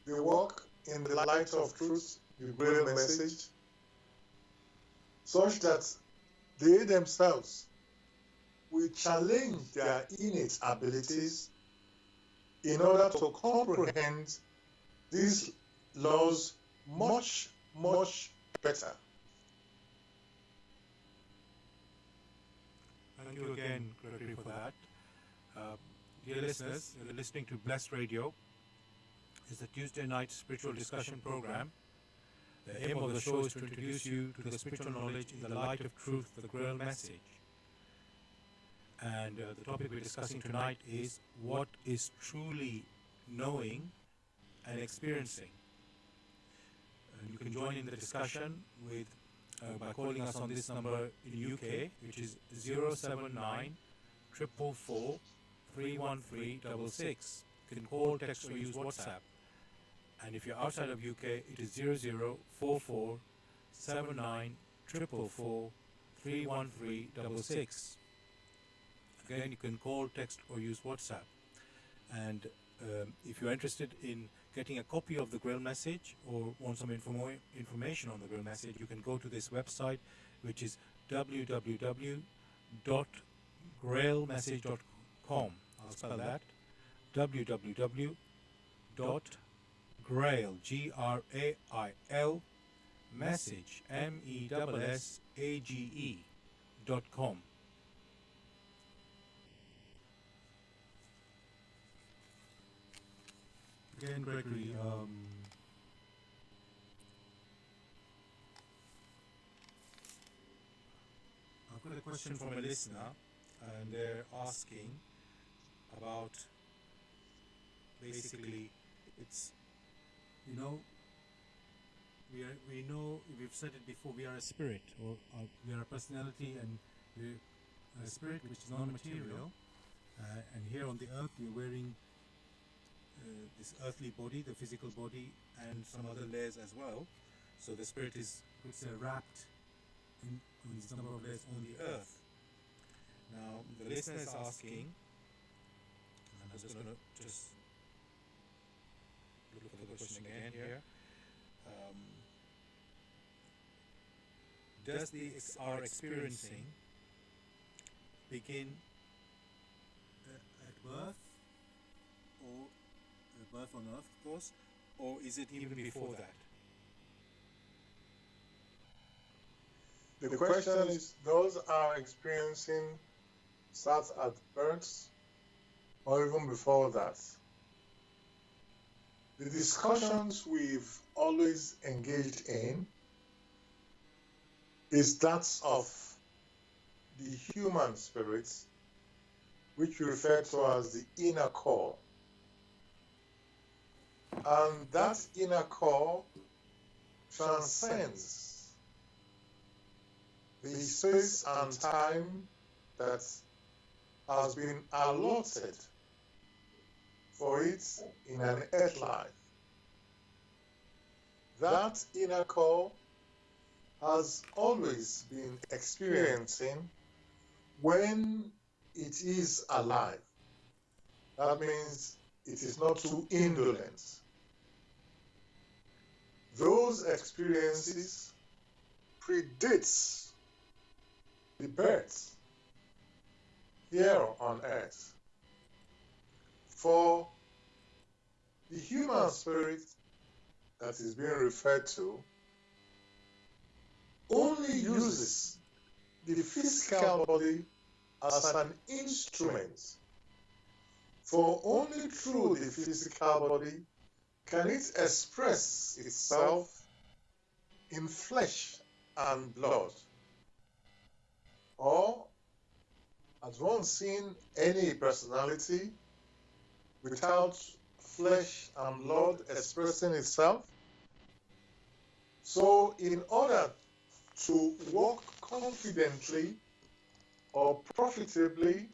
the walk in the light of truth, the Grail message, such that they themselves will challenge their innate abilities in order to comprehend these laws much, much better. Thank you again, Gregory, for that. Dear listeners, you're listening to Blessed Radio. It's the Tuesday night spiritual discussion program. The aim of the show is to introduce you to the spiritual knowledge in the light of truth, the Grail message. And the topic we're discussing tonight is what is truly knowing and experiencing. You can join in the discussion with by calling us on this number in UK, which is 079 444 31366. You can call, text or use WhatsApp. And if you're outside of UK, it is 0044 79 444 31366. Again, you can call, text or use WhatsApp. And if you're interested in getting a copy of the Grail message or want some information on the Grail message, you can go to this website, which is www.grailmessage.com. I'll spell that: www.grail, Grail, message, MESSAGE.com. Again, Gregory, I've got a question from a listener, and they're asking about, basically, it's, we know, we've said it before, we are a spirit, or we are a personality, and we're a spirit which is non-material, and here on the earth we're wearing this earthly body, the physical body, and some other layers as well. So the spirit is, wrapped in this number of layers on the earth. Now the listener is asking, and I'm just going to look at the question again here. Does our experiencing begin at birth, or birth on earth, of course, or is it even before that? The question is, does our experiencing start at birth or even before that? The discussions we've always engaged in is that of the human spirit, which we refer to as the inner core. And that inner core transcends the space and time that has been allotted for it in an earth life. That inner core has always been experiencing when it is alive. That means it is not too indolent. Those experiences predates the birth here on earth. For the human spirit that is being referred to only uses the physical body as an instrument For only through the physical body can it express itself in flesh and blood. Or, has one seen any personality without flesh and blood expressing itself? So, in order to walk confidently or profitably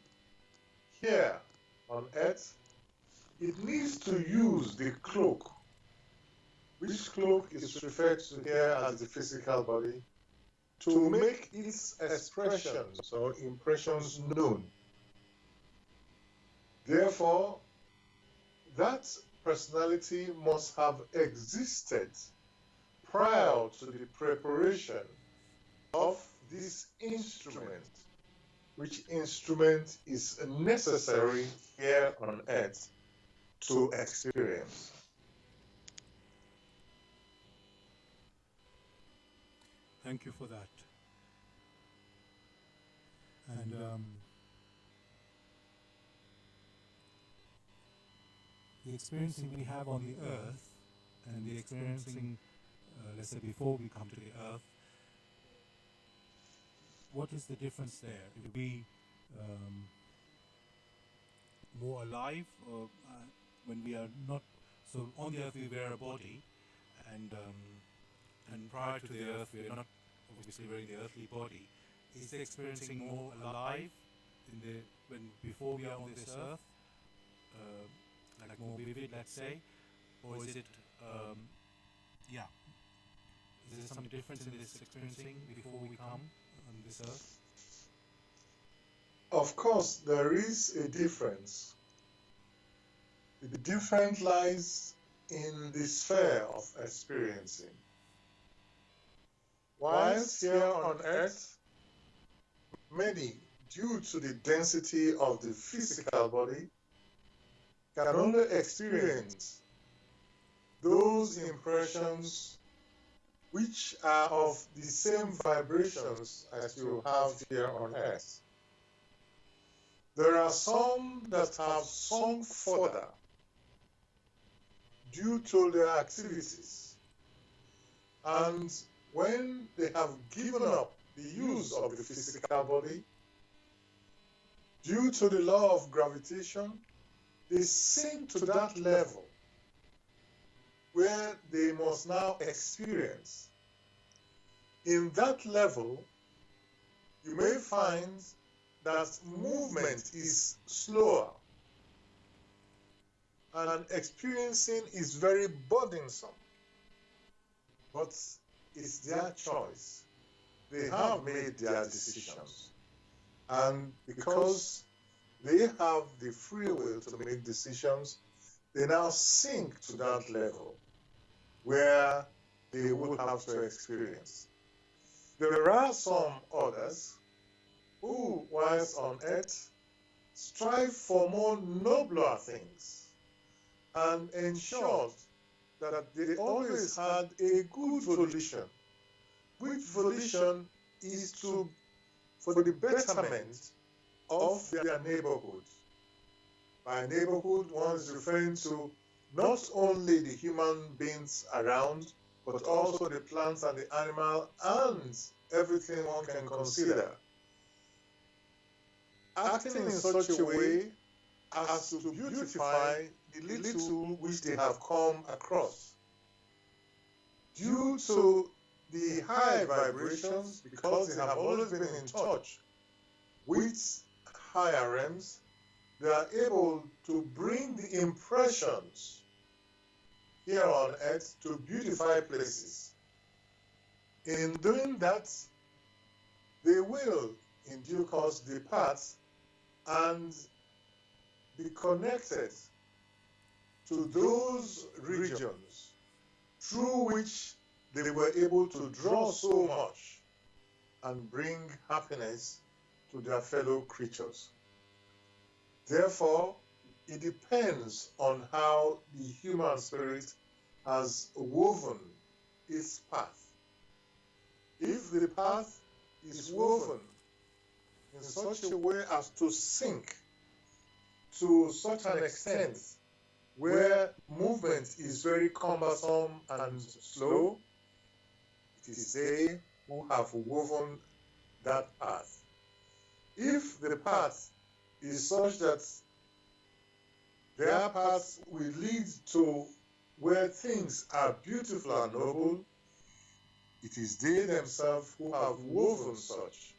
here on earth, it needs to use the cloak, which cloak is referred to here as the physical body, to make its expressions or impressions known. Therefore, that personality must have existed prior to the preparation of this instrument, which instrument is necessary here on earth to experience. Thank you for that. And the experiencing we have on the earth and the experiencing, let's say, before we come to the earth, what is the difference there? It will be more alive, or when we are not, so on the earth we wear a body, and prior to the earth we are not obviously wearing the earthly body. Is the experiencing more alive in the before we are on this earth, like more vivid, let's say, or is it is there some difference in this experiencing before we come on this earth? Of course, there is a difference. The difference lies in the sphere of experiencing. Whilst here on earth, many, due to the density of the physical body, can only experience those impressions which are of the same vibrations as you have here on earth. There are some that have sunk further due to their activities, and when they have given up the use of the physical body, due to the law of gravitation, they sink to that level where they must now experience. In that level, you may find that movement is slower and experiencing is very burdensome. But it's their choice. They have made their decisions. And because they have the free will to make decisions, they now sink to that level where they will have to experience. There are some others who, whilst on earth, strive for more nobler things and ensure that they always had a good volition, which volition is for the betterment of their neighborhood. By neighborhood, one is referring to not only the human beings around, but also the plants and the animal and everything one can consider. Acting in such a way as to beautify the little which they have come across. Due to the high vibrations, because they have always been in touch with higher realms, they are able to bring the impressions here on earth to beautify places. In doing that, they will in due course depart and be connected to those regions through which they were able to draw so much and bring happiness to their fellow creatures. Therefore, it depends on how the human spirit has woven its path. If the path is woven in such a way as to sink to such an extent where movement is very cumbersome and slow, it is they who have woven that path. If the path is such that their path will lead to where things are beautiful and noble, it is they themselves who have woven such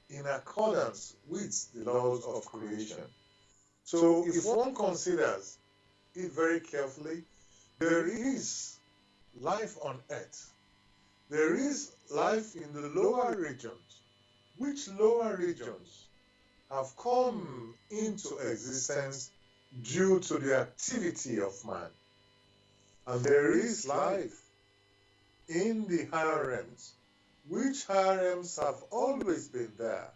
in accordance with the laws of creation. So if one considers it very carefully, there is life on earth. There is life in the lower regions, which lower regions have come into existence due to the activity of man. And there is life in the higher realms, which higher realms have always been there,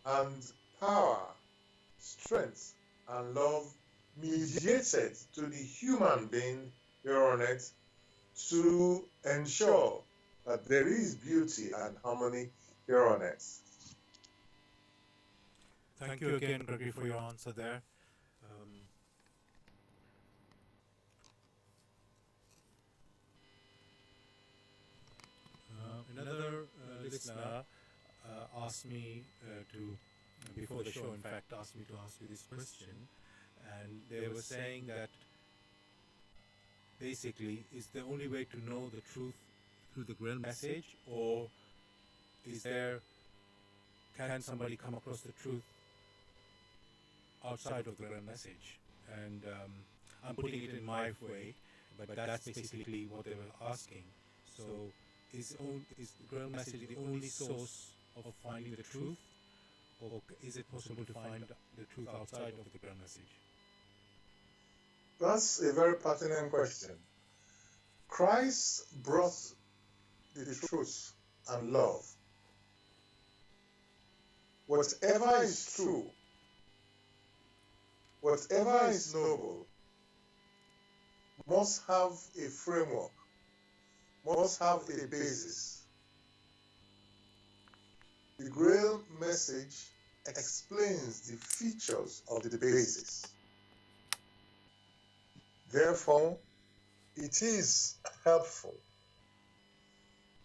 and power, strength, and love mediated to the human being here on earth to ensure that there is beauty and harmony here on earth. Thank you again, Gregory, for your answer there. Another listener asked me before the show, in fact, asked me to ask you this question. And they were saying that basically, is the only way to know the truth through the Grail message, or can somebody come across the truth outside of the Grail message? And I'm putting it in my way, but that's basically what they were asking. So is the Grail message the only source of finding the truth, or is it possible to find the truth outside of the Grail message? That's a very pertinent question. Christ brought the truth and love. Whatever is true, whatever is noble, must have a framework, must have a basis. The Grail message explains the features of the basis. Therefore, it is helpful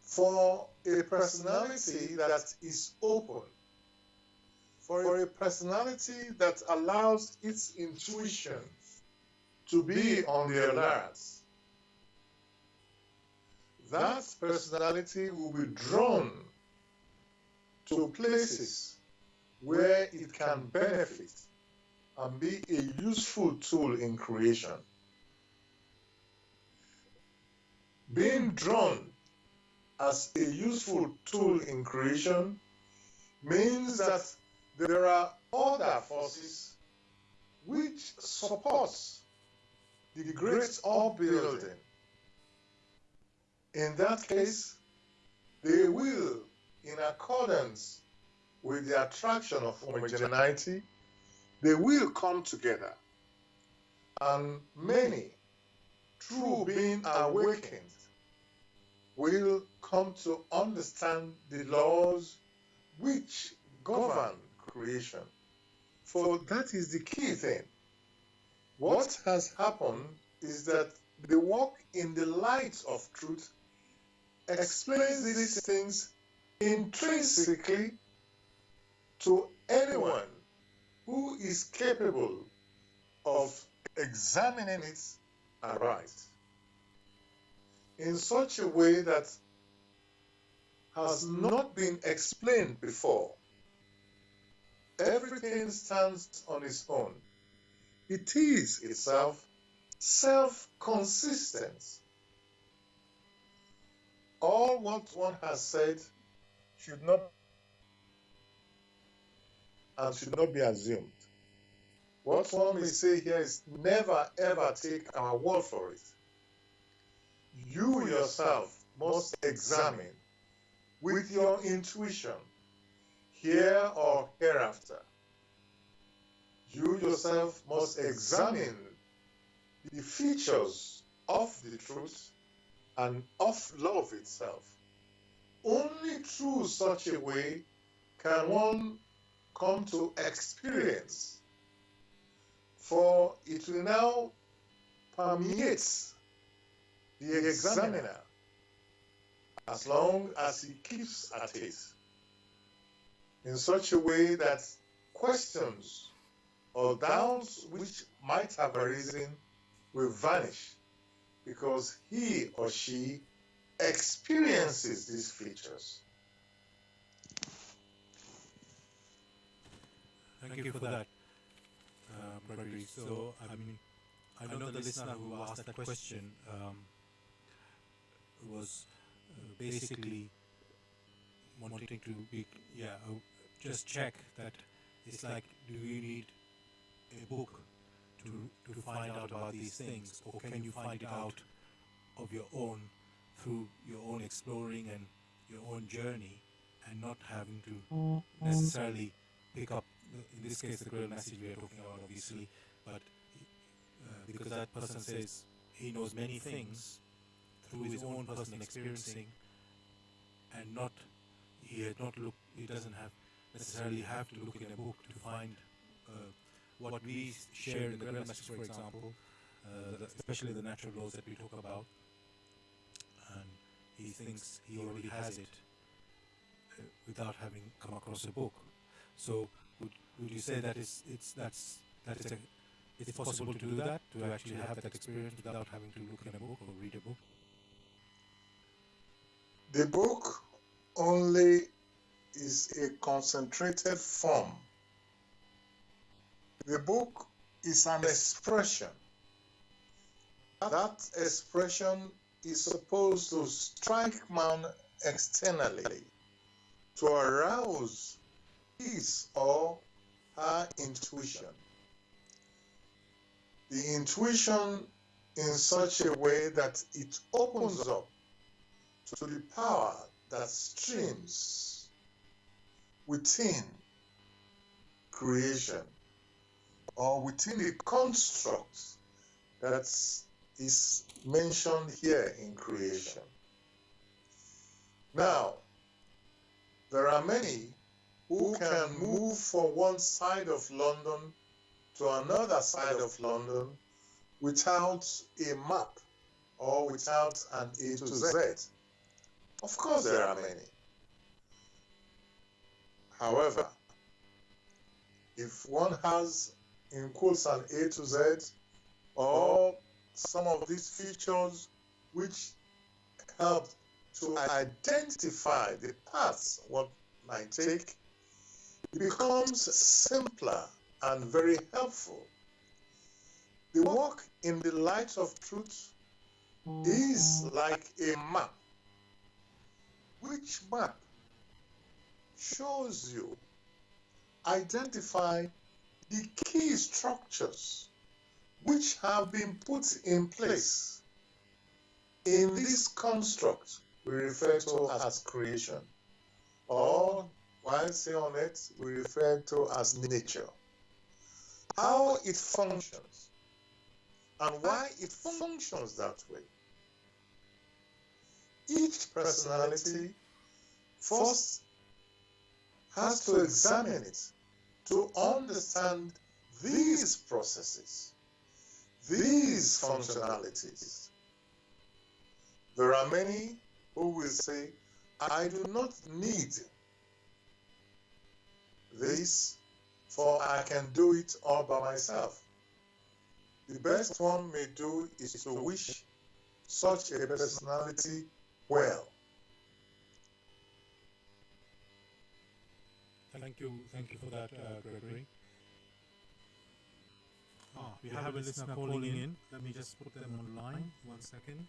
for a personality that is open, for a personality that allows its intuition to be on the alert. That personality will be drawn to places where it can benefit and be a useful tool in creation. Being drawn as a useful tool in creation means that there are other forces which support the great upbuilding. In that case, they will, in accordance with the attraction of homogeneity, they will come together, and many, through being awakened, will come to understand the laws which govern creation. For that is the key thing. What has happened is that the walk in the light of truth explains these things intrinsically to anyone who is capable of examining it aright in such a way that has not been explained before. Everything stands on its own. It is itself self-consistent. All what one has said should not be assumed. What one may say here is never ever take our word for it. You yourself must examine with your intuition, here or hereafter. You yourself must examine the features of the truth and of love itself. Only through such a way can one come to experience for it will now permeate the examiner as long as he keeps at it in such a way that questions or doubts which might have arisen will vanish because he or she experiences these features. Thank you for that, Gregory. So, I know the listener who asked that question was basically wanting to just check that it's like, do you need a book to find out about these things, or can you find it out of your own through your own exploring and your own journey, and not having to necessarily pick up, in this case, the Grail message we are talking about, obviously, but because that person says he knows many things through his own personal experiencing, and he doesn't necessarily have to look in a book to find what we share in the Grail message, for example, especially the natural laws that we talk about, and he thinks he already has it without having come across a book. So would you say that it's possible to do that, to actually have that experience without having to look in a book or read a book? The book only is a concentrated form. The book is an expression. That expression is supposed to strike man externally to arouse his or her intuition. The intuition in such a way that it opens up to the power that streams within creation or within the construct that is mentioned here in creation. Now, there are many who can move from one side of London to another side of London without a map or without an A to Z. Of course, there are many. However, if one has, in quotes, an A to Z, or some of these features which help to identify the paths one might take, it becomes simpler and very helpful. The walk in the light of truth is like a map. Which map shows you, identify the key structures which have been put in place in this construct we refer to as creation, or while still on it, we refer to as nature. How it functions and why it functions that way. Each personality first has to examine it to understand these processes, these functionalities. There are many who will say, I do not need this, for I can do it all by myself. The best one may do is to wish such a personality well. Thank you for that, Gregory. We have a listener calling in. Let me just put them online. 1 second.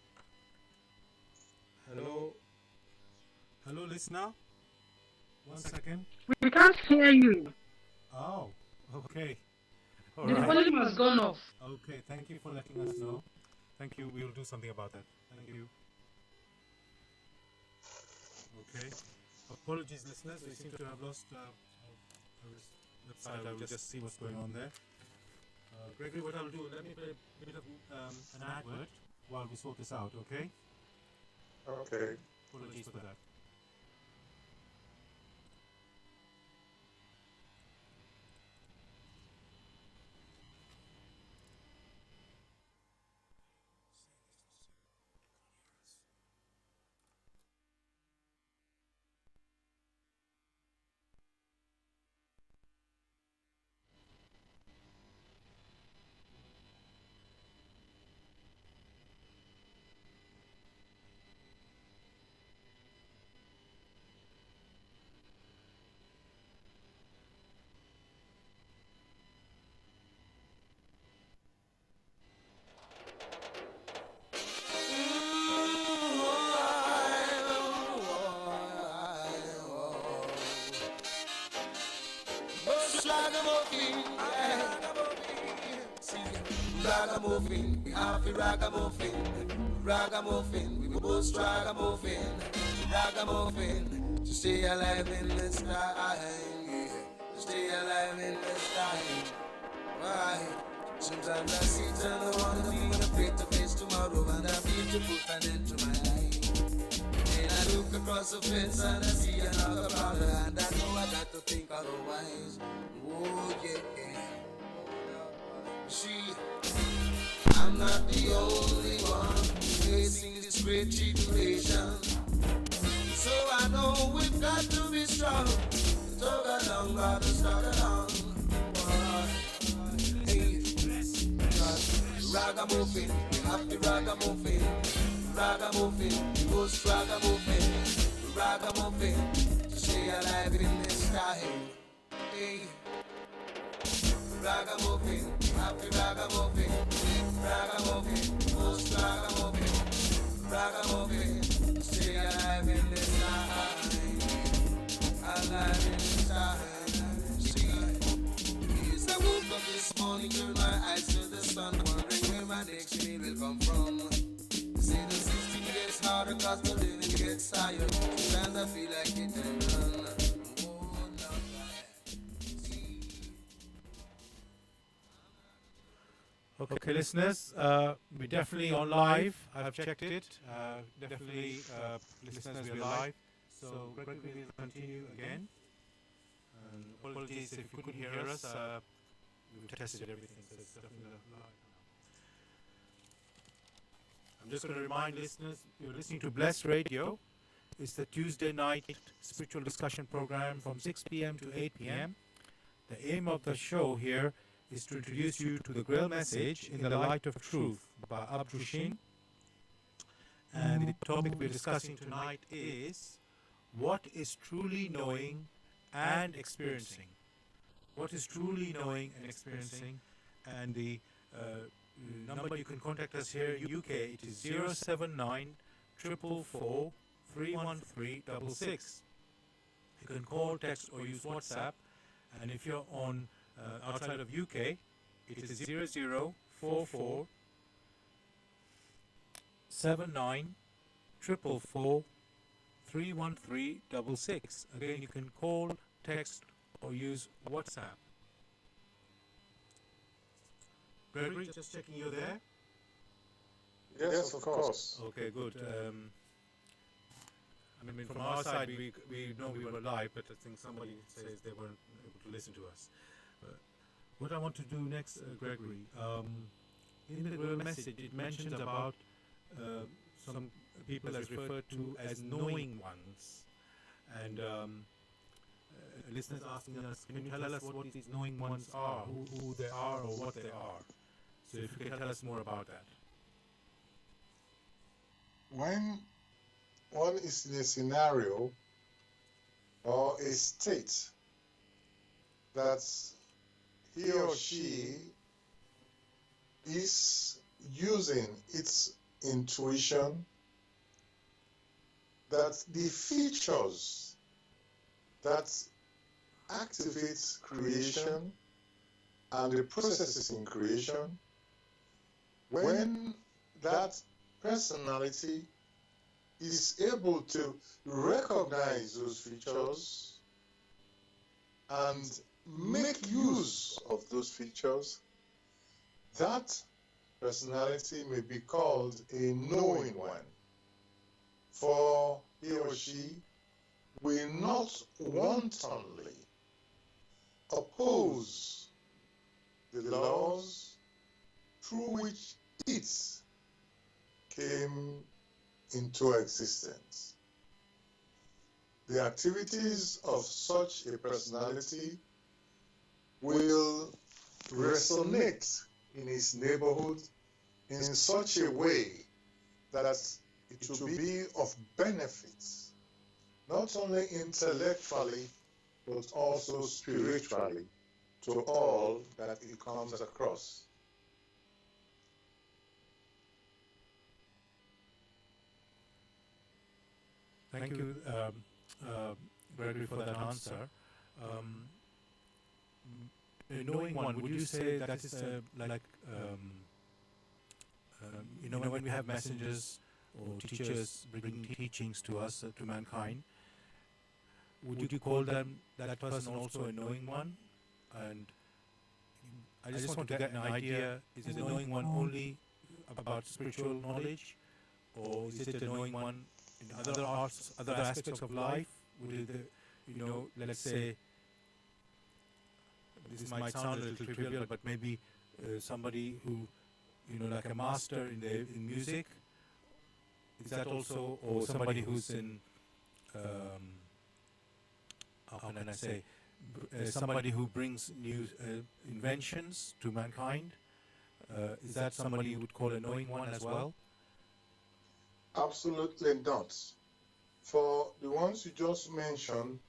Hello, listener. 1 second. We can't hear you. Oh, okay. All The right. volume has gone off. Okay, thank you for letting us know. Thank you. We will do something about that. Thank you. Okay. Apologies, listeners. We seem to have lost our website. I will just see what's going on there. Gregory, what I'll do, let me play a bit of an advert while we sort this out, okay? Okay. Apologies for that. ragamuffin, we happy ragamuffin, ragamuffin, we both ragamuffin, ragamuffin, to stay alive in this time, yeah, to stay alive in this time. Why? Sometimes I sit and I wanna be afraid to face tomorrow, and I feel to put an end to my life. Then I look across the fence and I see another brother, and I know I got to think otherwise. Oh yeah, yeah. See, I'm not the only one facing this great tribulation. So I know we've got to be strong. Talk along, brothers, talk along. Hey, ragamuffin, happy ragamuffin, ragamuffin, post ragamuffin, ragamuffin, to stay alive in this time. Hey, ragamuffin, happy ragamuffin, ragamuffin, post ragamuffin, ragamuffin, to stay alive in this time, alive in this time. See, as I woke up this morning, turned my eyes to the sun, wondering where my next meal will come from. They say the 16 gets harder cause the living gets tired. Sometimes I feel like it and run. Oh, no, see. Okay, listeners, we're definitely on live. I've checked it. Definitely, listeners, we're live. So, Gregory will continue again. And apologies if you couldn't hear us. We've tested everything, so it's definitely live now. I'm just going to remind listeners, you're listening to Bless Radio. It's the Tuesday night spiritual discussion program from 6 p.m. to 8 p.m. The aim of the show here is to introduce you to the Grail message in the light of truth by Abdrusheen. And the topic we're discussing tonight is what is truly knowing and experiencing. What is truly knowing and experiencing? And the number you can contact us here in UK, it is 079 444 31366. You can call, text or use WhatsApp. And if you're on outside of UK, it is 0044 79 444 31366. Again, you can call, text or use WhatsApp. Gregory, just checking you're there. Yes, of course. Okay, good. I mean, from our side, we know we were live, but I think somebody says they weren't able to listen to us. What I want to do next, Gregory, in the Grail message, it mentions about some people as referred to as knowing ones. And listeners asking us, can you tell us what these knowing ones are, who they are or what they are? So if you can tell us more about that. When one is in a scenario or a state that he or she is using its intuition, that the features that activate creation and the processes in creation, when that personality is able to recognize those features and make use of those features, that personality may be called a knowing one. For he or she will not wantonly oppose the laws through which it came into existence. The activities of such a personality will resonate in his neighborhood in such a way that it will be of benefit, not only intellectually, but also spiritually, to all that it comes across. Thank you, Gregory, for that answer. Knowing one, would you say that is like when we have messengers or teachers bringing teachings to us, to mankind, would you call that person also a knowing one? And I just want to get an idea, is the knowing one only about spiritual knowledge, or is it a knowing one in other arts, other aspects of life? Would it, let's say, this might sound a little trivial, but maybe somebody who, like a master in music, is that also, or somebody who's in, how can I say, somebody who brings new inventions to mankind, is that somebody you would call a knowing one as well? Absolutely not. For the ones you just mentioned,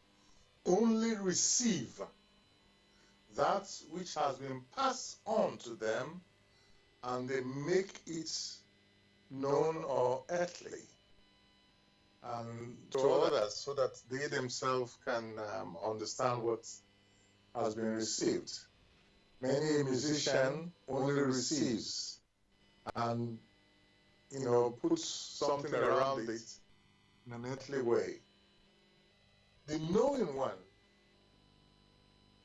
only receive that which has been passed on to them, and they make it known or earthly and to others, so that they themselves can understand what has been received. Many a musician only receives and puts something around it in an earthly way. The knowing one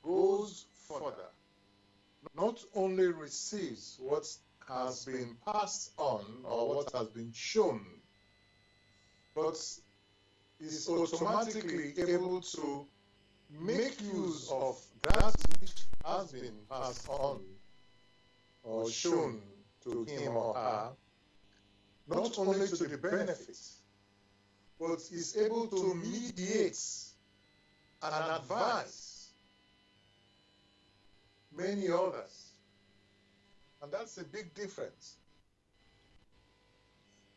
goes further, not only receives what has been passed on or what has been shown, but is automatically able to make use of that which has been passed on or shown to him or her, not only to the benefit, but is able to mediate and advise many others. And that's a big difference.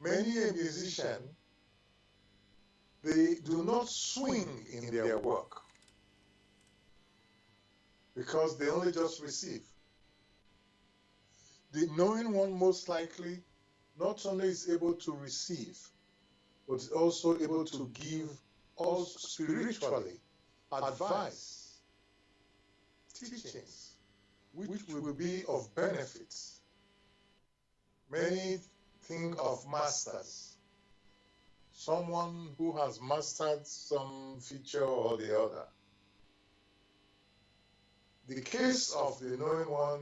Many a musician, they do not swing in their work because they only just receive. The knowing one most likely not only is able to receive, but is also able to give us spiritually advice, teachings, which will be of benefit. Many think of masters, someone who has mastered some feature or the other. The case of the knowing one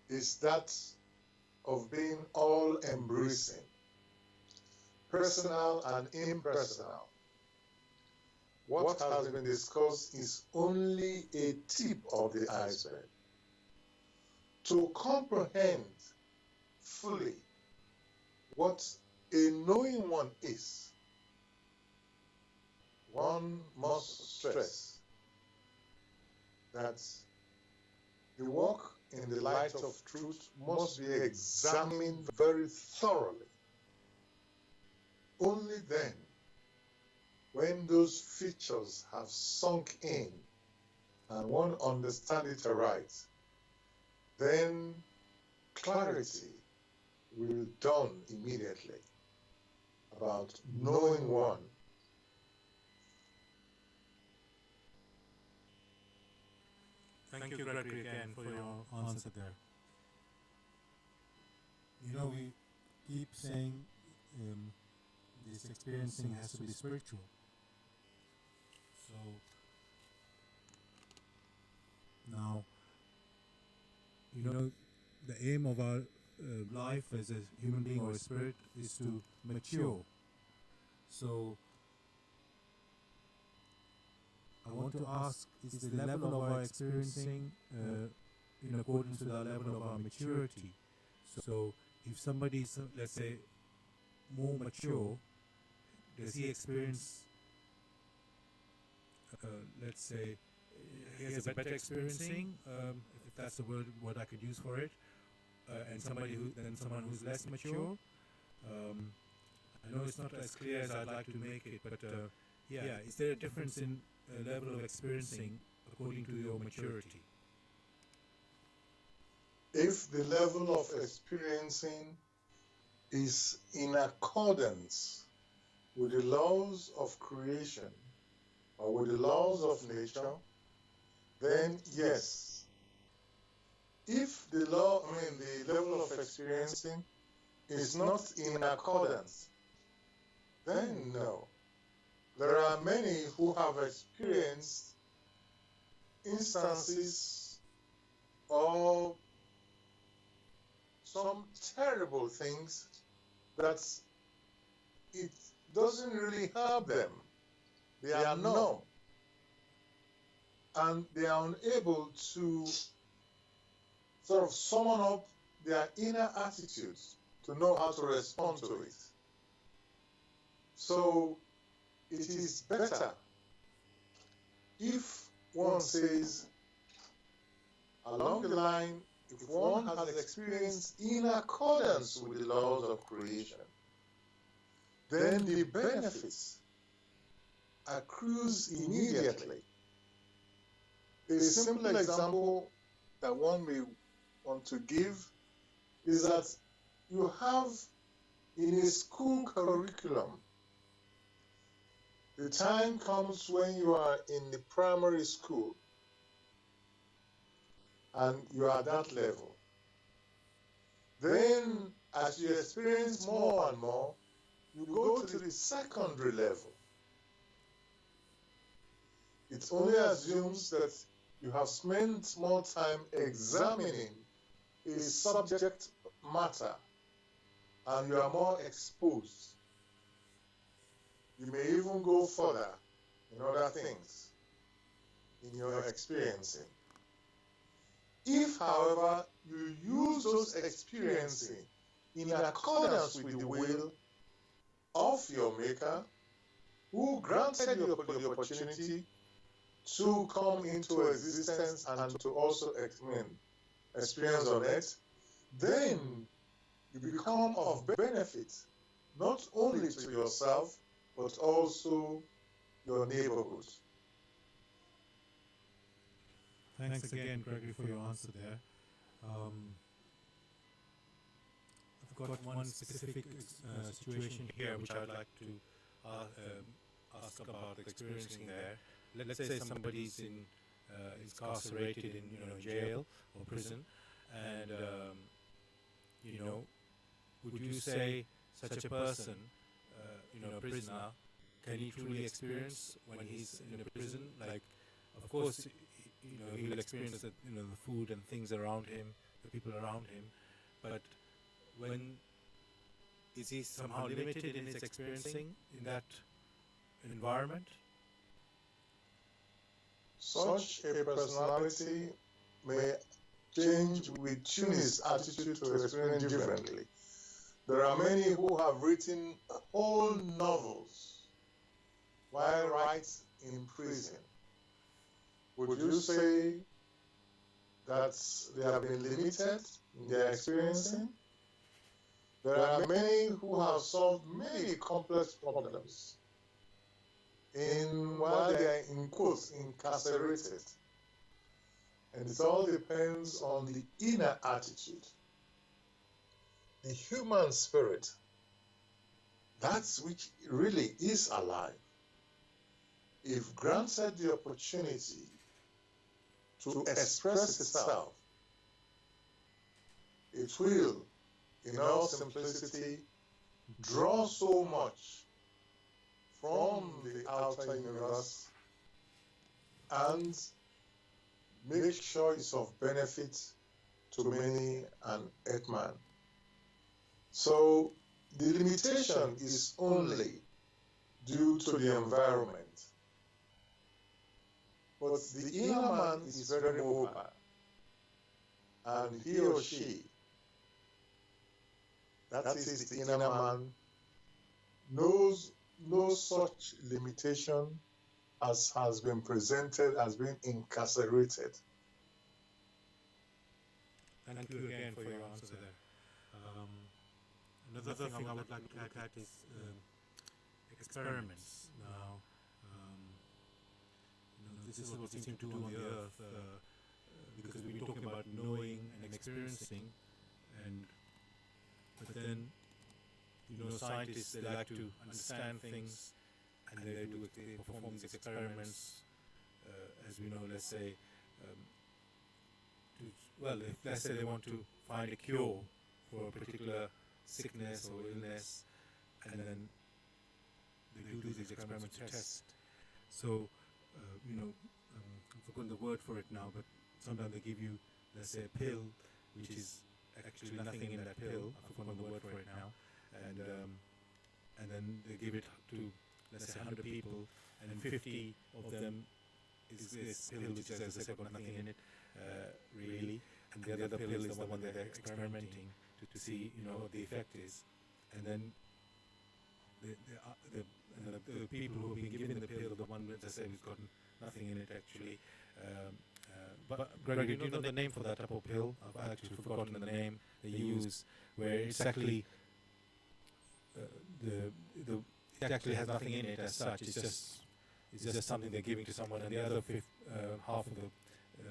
is that of being all-embracing, personal and impersonal. What has been discussed is only a tip of the iceberg. To comprehend fully what a knowing one is, one must stress that the walk in the light of truth must be examined very thoroughly. Only then, when those features have sunk in and one understands it aright, then clarity will dawn immediately about knowing one. Thank you, Gregory, again for your answer there. We keep saying this experiencing has to be spiritual. So now, the aim of our life as a human being or a spirit is to mature. So I want to ask, is the level of our experiencing in accordance with our level of our maturity? So if somebody is, let's say, more mature, does he experience, let's say, he has a better experiencing, if that's the word I could use for it, and someone who's less mature? I know it's not as clear as I'd like to make it, but is there a difference in level of experiencing according to your maturity? If the level of experiencing is in accordance with the laws of creation or with the laws of nature, then yes. If the level of experiencing is not in accordance, then no. There are many who have experienced instances or some terrible things that it doesn't really help them. They are numb, and they are unable to sort of summon up their inner attitudes to know how to respond to it. So it is better if one says, along the line, if one has experienced in accordance with the laws of creation, then the benefits accrues immediately. A simple example that one may want to give is that you have in a school curriculum, the time comes when you are in the primary school and you are at that level. Then, as you experience more and more, you go to the secondary level. It only assumes that you have spent more time examining a subject matter and you are more exposed. You may even go further in other things in your experiencing. If, however, you use those experiencing in accordance with the will of your Maker, who granted you the opportunity to come into existence and to also experience on it, then you become of benefit not only to yourself but also your neighborhood. Thanks again, Gregory, for your answer there. I've got one specific situation here which I'd like to ask about experiencing there. Let's say somebody's incarcerated in jail or prison, and would you say such a person, a prisoner, can he truly experience when he's in a prison? Like, of course, he will experience the food and things around him, the people around him, but when is he somehow limited in his experiencing in that environment? Such a personality may change with tune his attitude to experience differently. There are many who have written whole novels while right in prison. Would you say that they have been limited in their experiencing? There are many who have solved many complex problems while they are in quotes incarcerated. And it all depends on the inner attitude. The human spirit, that's which really is alive. If granted the opportunity to express itself, it will, in all simplicity, draw so much from the outer universe and make sure it's of benefit to many an earthman. So the limitation is only due to the environment. But the inner man is very mobile, and he or she, that is the inner man, knows no such limitation as has been presented as being incarcerated. Thank you again for your answer there. Another thing I would like to look at is experiments. Now, this is what we seem to do on the earth, because we've been talking about knowing and experiencing, but then scientists, they like to understand things, and they perform these experiments, as we know, let's say, let's say they want to find a cure for a particular sickness or illness, and then they do these experiments to test. So, I've forgotten the word for it now, but sometimes they give you, let's say, a pill, which is actually nothing in that pill. I've forgotten the word for it now, and then they give it to, let's say, 100 people, and then 50 of them is this pill which has, as I said, got nothing in it, really, and the other pill is the one that they're experimenting to see, what the effect is, and then the people who have been given the pill, the one that I said who's got nothing in it actually. But Gregory, do you know the name for that type of pill? I've actually forgotten the name they use, where it's actually it actually has nothing in it as such. It's just something they're giving to someone, and the other half of the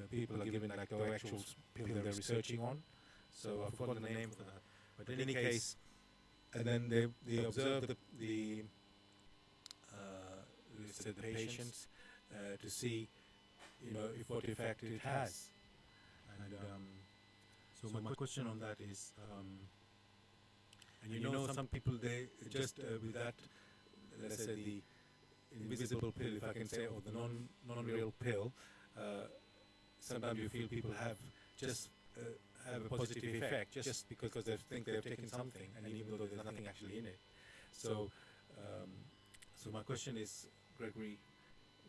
people are given like the actual pill they're researching on. So I've forgotten the name for that. But in any case, and then they observe the patients to see, if what effect it has. And so my question on that is, and some people, they just with that, let's say the invisible pill, if I can say, or the non-real pill, sometimes you feel people have a positive effect just because they think they've taken something, and even though there's nothing actually in it. So, so my question is, Gregory,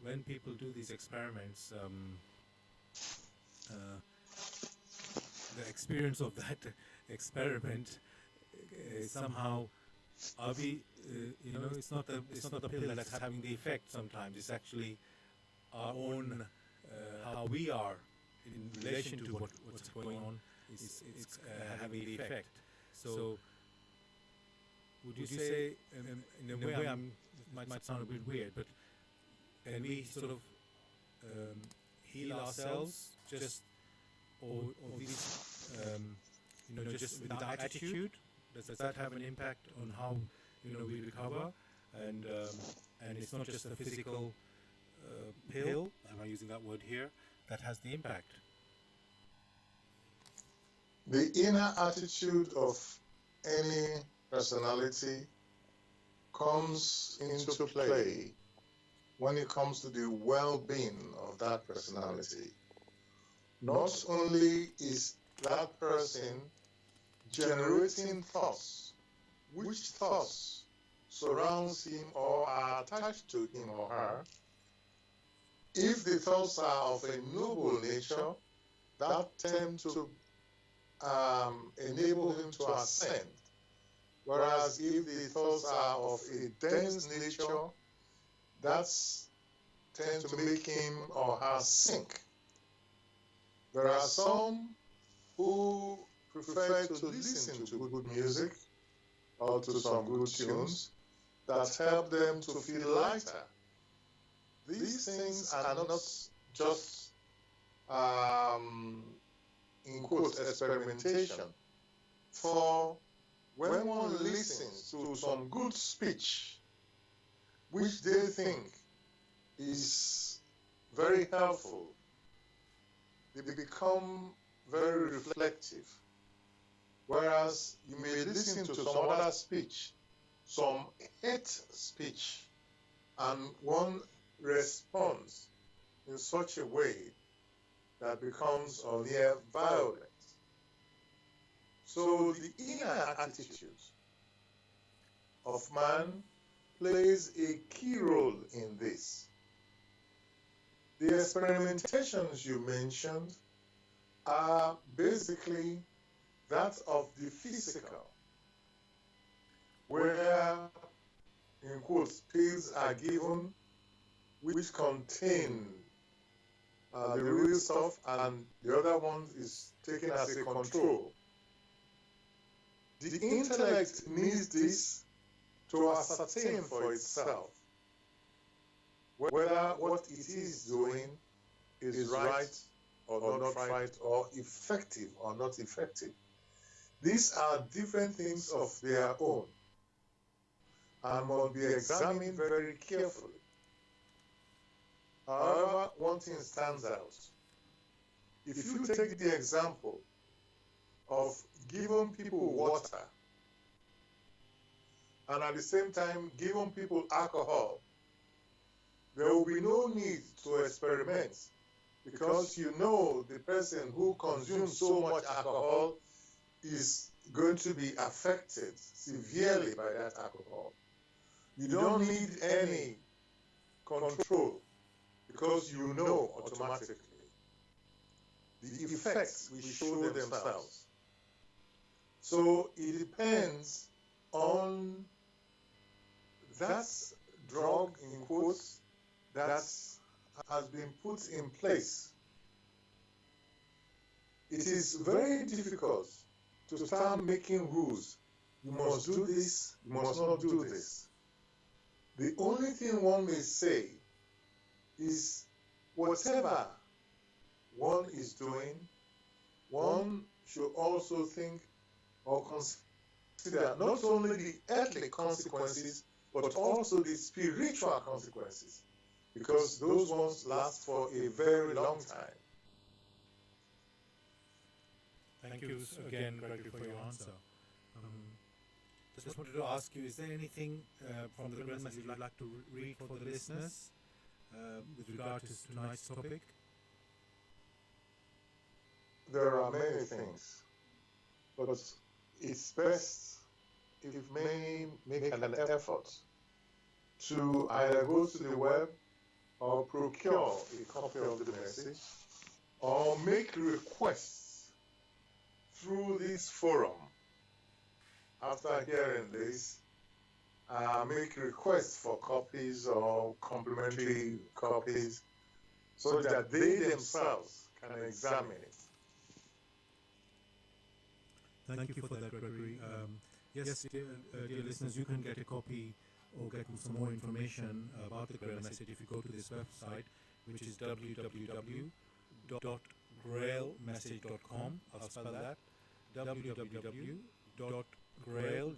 when people do these experiments, the experience of that experiment somehow, are we, it's not the pill that's having the effect. Sometimes it's actually our own, how we are in relation to what's going on. It's having the effect. So, would you say, in a way, it might sound a bit weird, but can we sort of heal ourselves just, or these, just with our attitude? Does that have an impact on how we recover? And it's not just a physical pill. Am I using that word here? That has the impact. The inner attitude of any personality comes into play when it comes to the well-being of that personality. Not only is that person generating thoughts, which thoughts surrounds him or are attached to him or her. If the thoughts are of a noble nature, that tend to enable him to ascend. Whereas if the thoughts are of a dense nature, that's tend to make him or her sink. There are some who prefer to listen to good music or to some good tunes that help them to feel lighter. These things are not just, in quotes, experimentation. For when one listens to some good speech, which they think is very helpful, they become very reflective. Whereas you may listen to some other speech, some hate speech, and one responds in such a way that becomes or near violent. So the inner attitude of man plays a key role in this. The experimentations you mentioned are basically that of the physical, where, in quotes, pills are given which contain the real stuff, and the other one is taken as a control. The intellect needs this to ascertain for itself whether what it is doing is right or not right, or effective or not effective. These are different things of their own and must be examined very carefully. However, one thing stands out. If you take the example of giving people water and at the same time giving people alcohol, there will be no need to experiment, because you know the person who consumes so much alcohol is going to be affected severely by that alcohol. You don't need any control, because you know automatically. The effects will show themselves. So it depends on that drug, in quotes, that has been put in place. It is very difficult to start making rules. You must do this, you must not do this. The only thing one may say is whatever one is doing, one should also think or consider not only the earthly consequences, but also the spiritual consequences, because those ones last for a very long time. Thank you again, Gregory, for your answer. Just wanted to ask you, is there anything from the Grail Message you'd like to read for the listeners with regard to tonight's topic? There are many things, but it's best if we make an effort to either go to the web or procure a copy of the message, or make requests through this forum. After hearing this, make requests for copies or complimentary copies, so that they themselves can examine it. Thank you for that, Gregory. Yes, dear listeners, you can get a copy or get some more information about the Grail Message if you go to this website, which is www.grailmessage.com. I'll spell that: www.grail, Grail,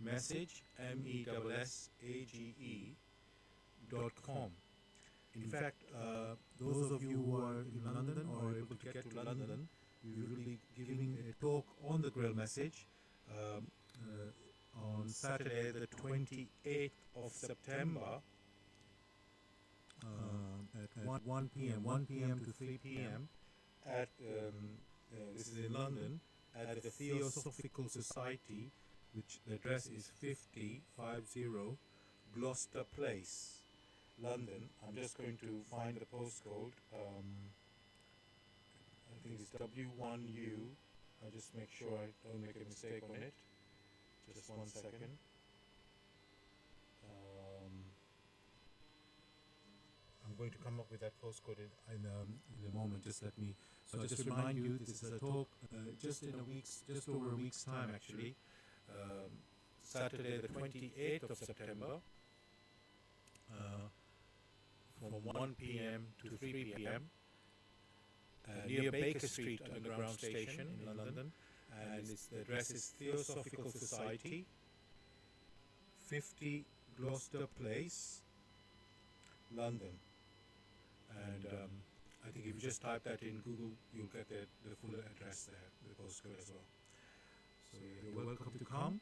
message, message.com. In fact, those of you who are in London or able to get to London, we will be giving a talk on the Grail Message on Saturday, the 28th of September at 1 p.m. to 3 p.m. at this is in London, at the Theosophical Society, which the address is 50 Gloucester Place, London. I'm just going to find the postcode. I think it's W1U. I'll just make sure I don't make a mistake on it. Just 1 second. I'm going to come up with that postcode in a moment. Just let me. So just remind you, this is a talk just over a week's time, actually. Saturday, the 28th of September, from 1 p.m. to 3 p.m. Near Baker Street Underground Station in London, and the address is Theosophical Society, 50 Gloucester Place, London. And I think if you just type that in Google, you'll get the full address there, the postcode as well. So you're welcome to come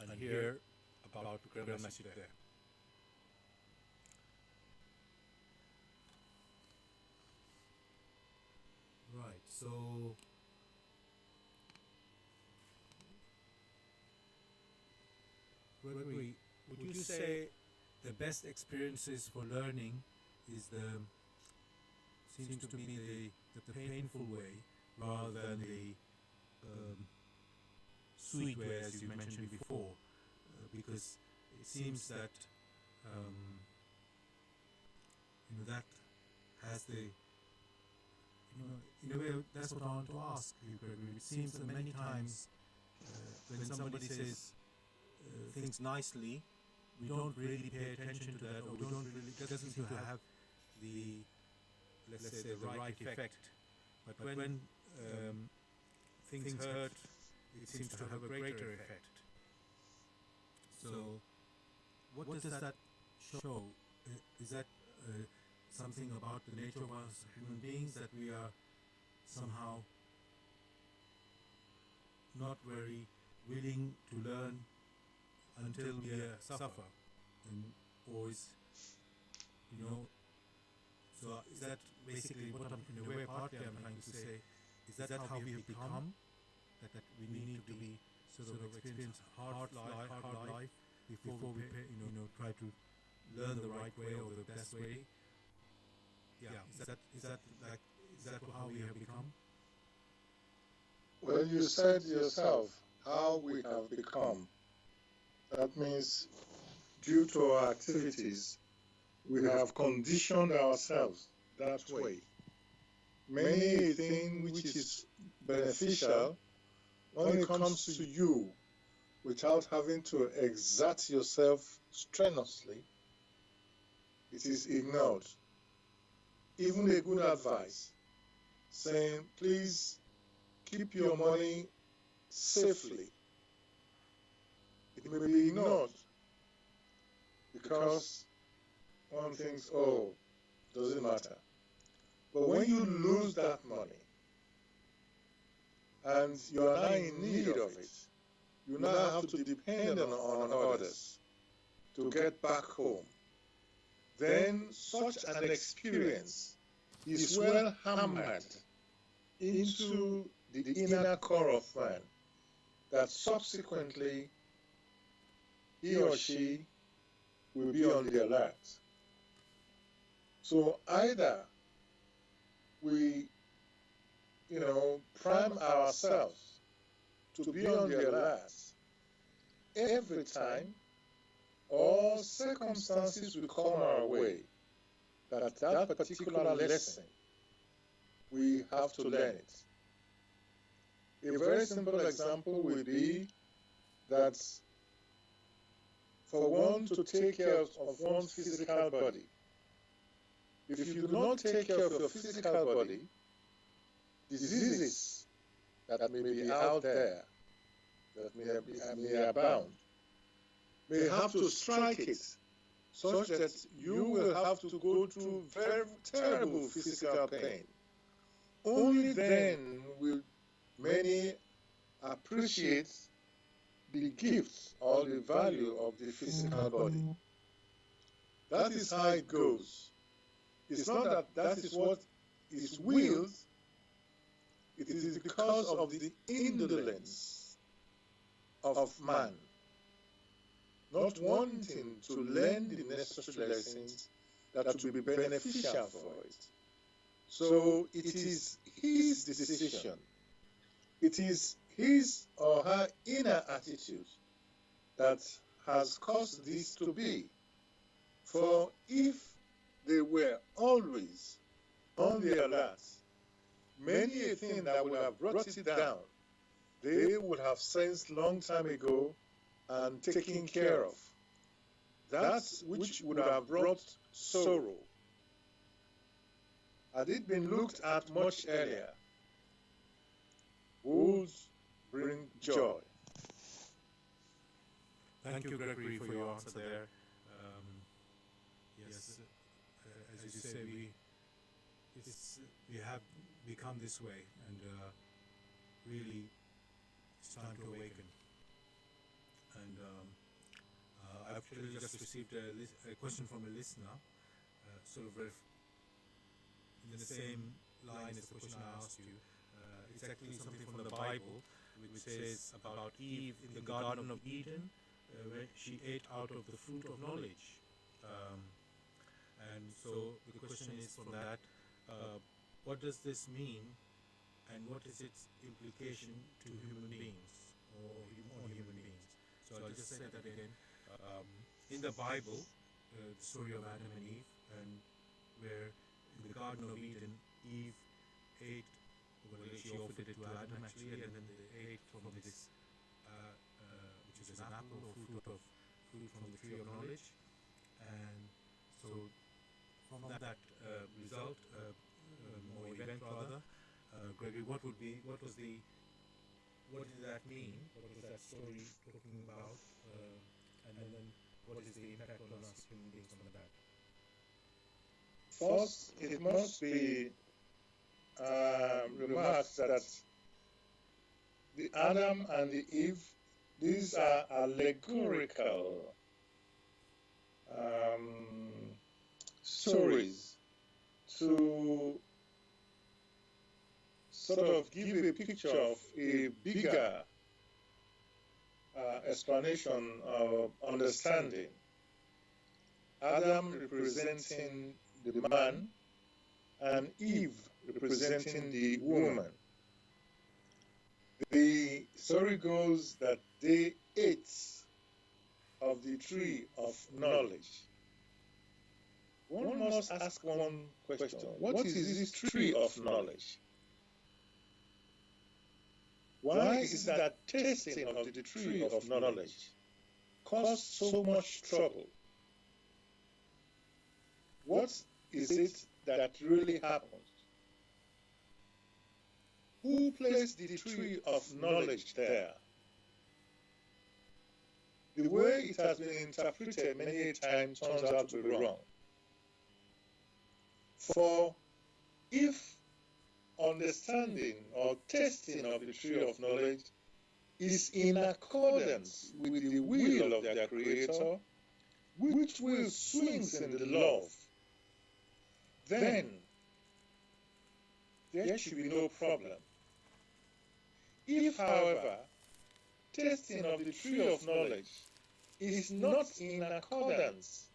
and hear about the Grail Message there. Right, so Gregory, would you say the best experiences for learning seems to be the painful way rather than the sweet way, as you mentioned before, because it seems that that has the in a way, that's what I want to ask you, Gregory. It seems that many times when somebody says things nicely, we don't really pay attention to that, or we don't really, it doesn't seem to have the, let's say, the right effect. But when things hurt, it seems to have a greater effect. So, what does that show? Is that something about the nature of us human beings, that we are somehow not very willing to learn until we suffer, and or is, you know. So is that basically what I'm, in a way, partly I'm trying to say, is that how we have become? That we need to be sort of experience hard life before we try to learn the right way or the best way. Yeah, is that how we have become? Well, you said yourself how we have become. That means due to our activities, we have conditioned ourselves that way. Many a thing which is beneficial, when it comes to you, without having to exert yourself strenuously, it is ignored. Even a good advice, saying, please keep your money safely, it may be ignored because one thinks, oh, doesn't matter. But when you lose that money and you are now in need of it, you now have to depend on others to get back home. Then such an experience is well hammered into the inner core of man, that subsequently he or she will be on the alert. So either we, prime ourselves to be on the alert every time, or circumstances will come our way that particular lesson, we have to learn it. A very simple example would be that for one to take care of one's physical body, if you do not take care of your physical body, diseases that may be out there, that may abound, may have to strike it, such that you will have to go through very terrible physical pain. Only then will many appreciate the gift or the value of the physical body. That is how it goes. It's not that is what is willed, it is because of the indolence of man, not wanting to learn the necessary lessons that will be beneficial for it. So it is his decision. It is his or her inner attitude that has caused this to be. For if they were always on the alert, many a thing that would have brought it down, they would have sensed long time ago and taken care of. That which would have brought sorrow, had it been looked at much earlier, would bring joy. Thank you, Gregory, for your answer there. Yes, as you say, we have become this way, and really, it's time to awaken. And I've actually just received a question from a listener, sort of in the same line as the question I asked you. It's actually something from the Bible, which says about Eve in the Garden of Eden, where she ate out of the fruit of knowledge. And so the question is from that, what does this mean, and what is its implication to human beings, or on human beings? So I'll just say that again. In the Bible, the story of Adam and Eve, and where in the Garden of Eden, Eve ate, well, she offered it to Adam actually, and then they ate from this, which is an apple or fruit from the tree of knowledge. And so from that result, or event rather, Gregory, what did that mean? What was that story talking about? And then what is the impact on us human beings from that? First, it must be remarked that the the Adam and the Eve, these are allegorical stories to sort of give a picture of a bigger explanation or understanding. Adam representing the man and Eve representing the woman. The story goes that they ate of the tree of knowledge. One must ask one question. What is this tree of knowledge? Why is it that tasting of the tree of knowledge caused so much trouble? What is it that really happened? Who placed the tree of knowledge there? The way it has been interpreted many times turns out to be wrong. For if understanding or tasting of the tree of knowledge is in accordance with the will of their Creator, which will swings in the love, then there should be no problem. If, however, tasting of the tree of knowledge is not in accordance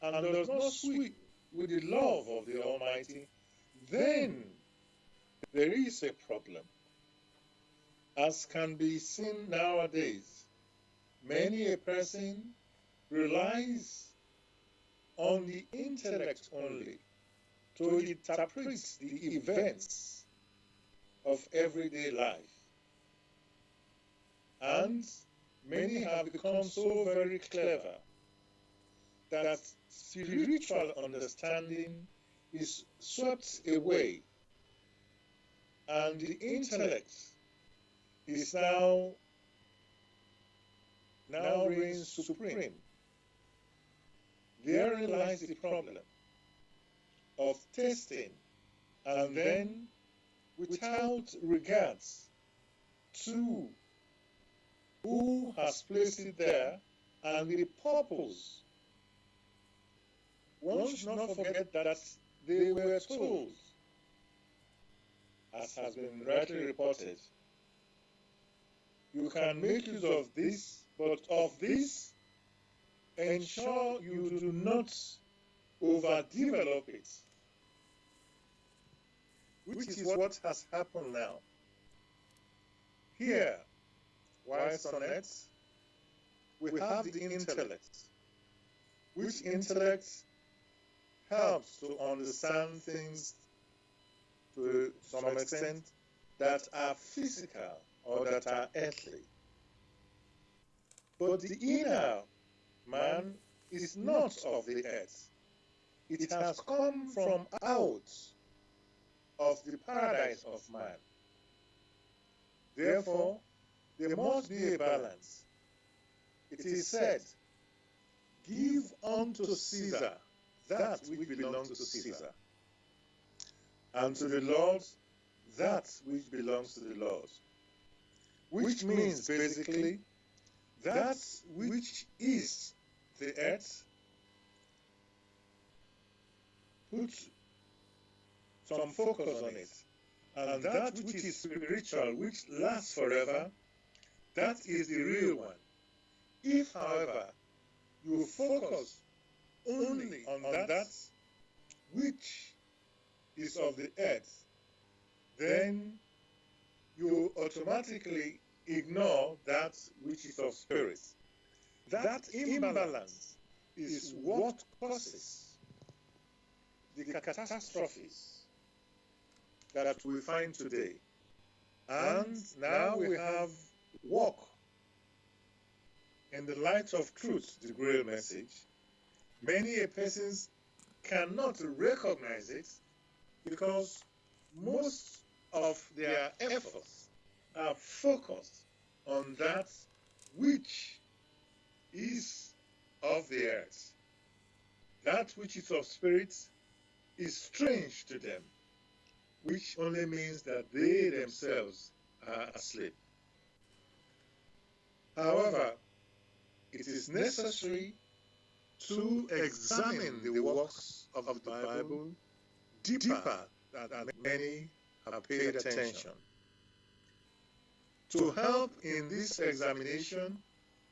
and does not sweet with the love of the Almighty, then there is a problem. As can be seen nowadays, many a person relies on the intellect only to interpret the events of everyday life. And many have become so very clever that spiritual understanding is swept away and the intellect is now reigns supreme. Therein lies the problem of tasting and then without regards to who has placed it there and the purpose. One should not forget that they were told, as has been rightly reported, you can make use of this, but of this, ensure you do not overdevelop it, which is what has happened now. Here, whilst on earth, we have the intellect, which intellect helps to understand things to some extent that are physical or that are earthly. But the inner man is not of the earth. It has come from out of the paradise of man. Therefore, there must be a balance. It is said, give unto Caesar that which belongs to Caesar, and to the Lord that which belongs to the Lord. Which means basically that which is the earth, put some focus on it, and that which is spiritual, which lasts forever, that is the real one. If, however, you focus only on that which is of the earth, then you automatically ignore that which is of spirit. That imbalance is what causes the catastrophes that we find today. And now we have walk in the light of truth, the Grail message. Many persons cannot recognize it because most of their efforts are focused on that which is of the earth. That which is of spirit is strange to them, which only means that they themselves are asleep. However, it is necessary to examine the works of the Bible deeper than many have paid attention. To help in this examination,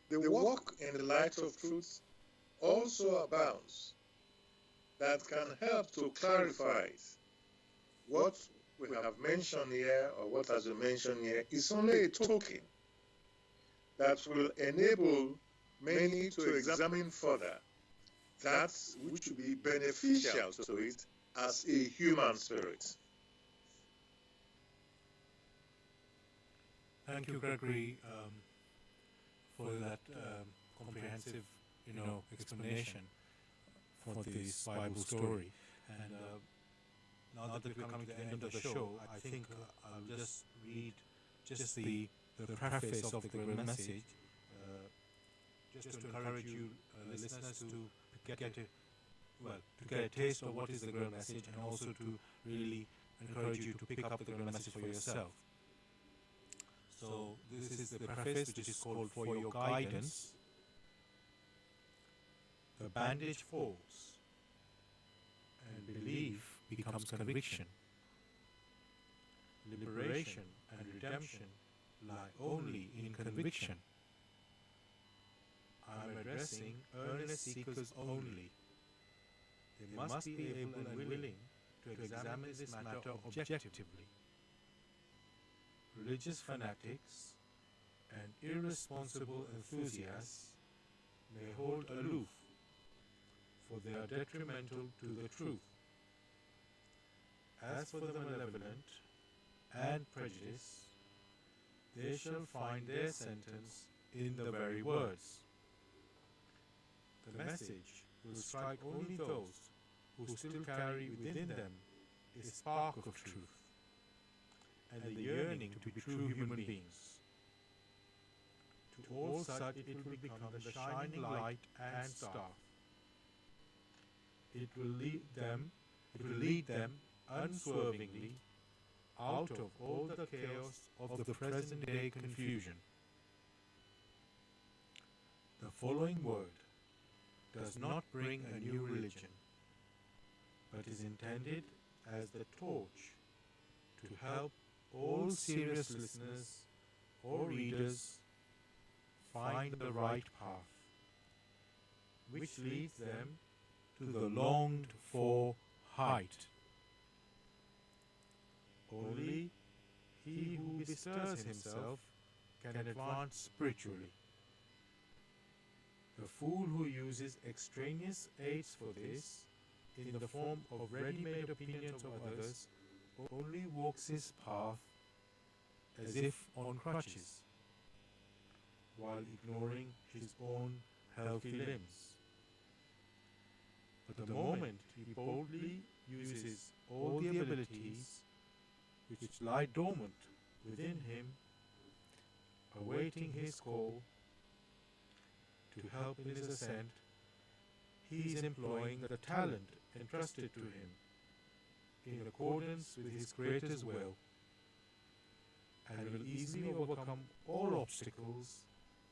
the work in the light of truth also abounds that can help to clarify it. What we have mentioned here, or what has been mentioned here, is only a token that will enable many to examine further that which will be beneficial to it as a human spirit. Thank you, Gregory, for that comprehensive, explanation for this Bible story. And now that we're coming to the end of the show, I think I'll just read just the preface of the Grail message, just to encourage you, listeners, to get a taste of what is the Grail message, and also to really encourage you to pick up the Grail message for yourself. So this is the preface, which is called "For Your Guidance." The bandage falls, and belief becomes conviction. Liberation and redemption lie only in conviction. I am addressing earnest seekers only. They must be able and willing to examine this matter objectively. Religious fanatics and irresponsible enthusiasts may hold aloof, for they are detrimental to the truth. As for the malevolent and prejudiced, they shall find their sentence in the very words. The message will strike only those who still carry within them a spark of truth and the yearning to be true human beings. To all such it will become the shining light and star. It will lead them unswervingly out of all the chaos of the present day confusion. The following word does not bring a new religion, but is intended as the torch to help all serious listeners or readers find the right path, which leads them to the longed for height. Only he who bestirs himself can advance spiritually. The fool who uses extraneous aids for this, in the form of ready-made opinions of others, only walks his path as if on crutches, while ignoring his own healthy limbs. But the moment he boldly uses all the abilities which lie dormant within him, awaiting his call to help in his ascent, he is employing the talent entrusted to him in accordance with his Creator's will, and will easily overcome all obstacles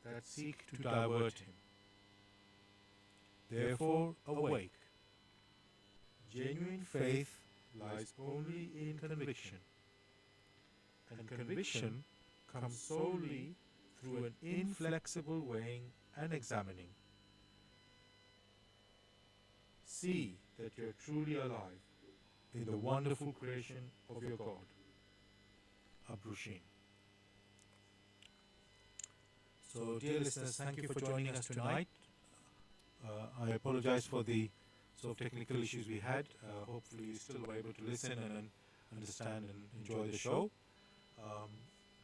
that seek to divert him. Therefore, awake. Genuine faith lies only in conviction, and conviction comes solely through an inflexible weighing and examining. See that you are truly alive in the wonderful creation of your God. Abrushin. So, dear listeners, thank you for joining us tonight. I apologize for the sort of technical issues we had. Hopefully you still were able to listen and understand and enjoy the show.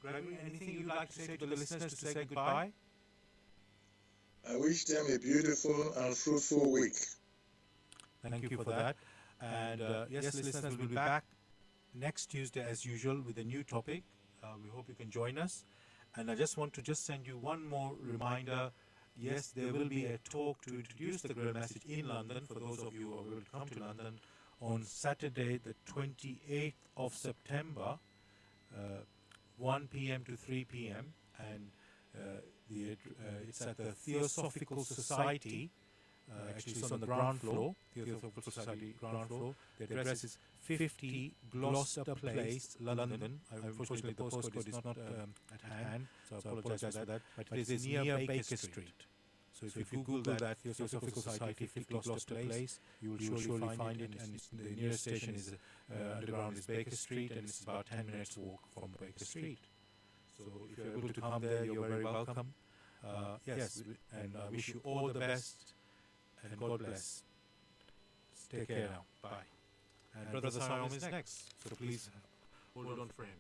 Gregory, anything you'd like to say to the listeners to say goodbye? I wish them a beautiful and fruitful week. Thank you for that. And yes, listeners, we'll be back next Tuesday as usual with a new topic. We hope you can join us. And I just want to send you one more reminder. Yes, there will be a talk to introduce the Grail message in London for those of you who will come to London on Saturday, the 28th of September, 1 p.m. to 3 p.m. And It's at the Theosophical Society. Actually, it's on the ground floor. Theosophical Society ground floor. The address is 50 Gloucester Place, London. Unfortunately, the postcode is not at hand, so I apologize for that. But it is near Baker Street. So if you Google that Theosophical Society 50 Gloucester Place, you will surely find it. And the nearest station is underground is Baker Street, and it's about 10 minutes walk from Baker Street. So if you're able to come there, you're very welcome. Yes, and I wish you all the best, and God bless. Take care now. Bye. And Brother Siam is next, so please hold on for him.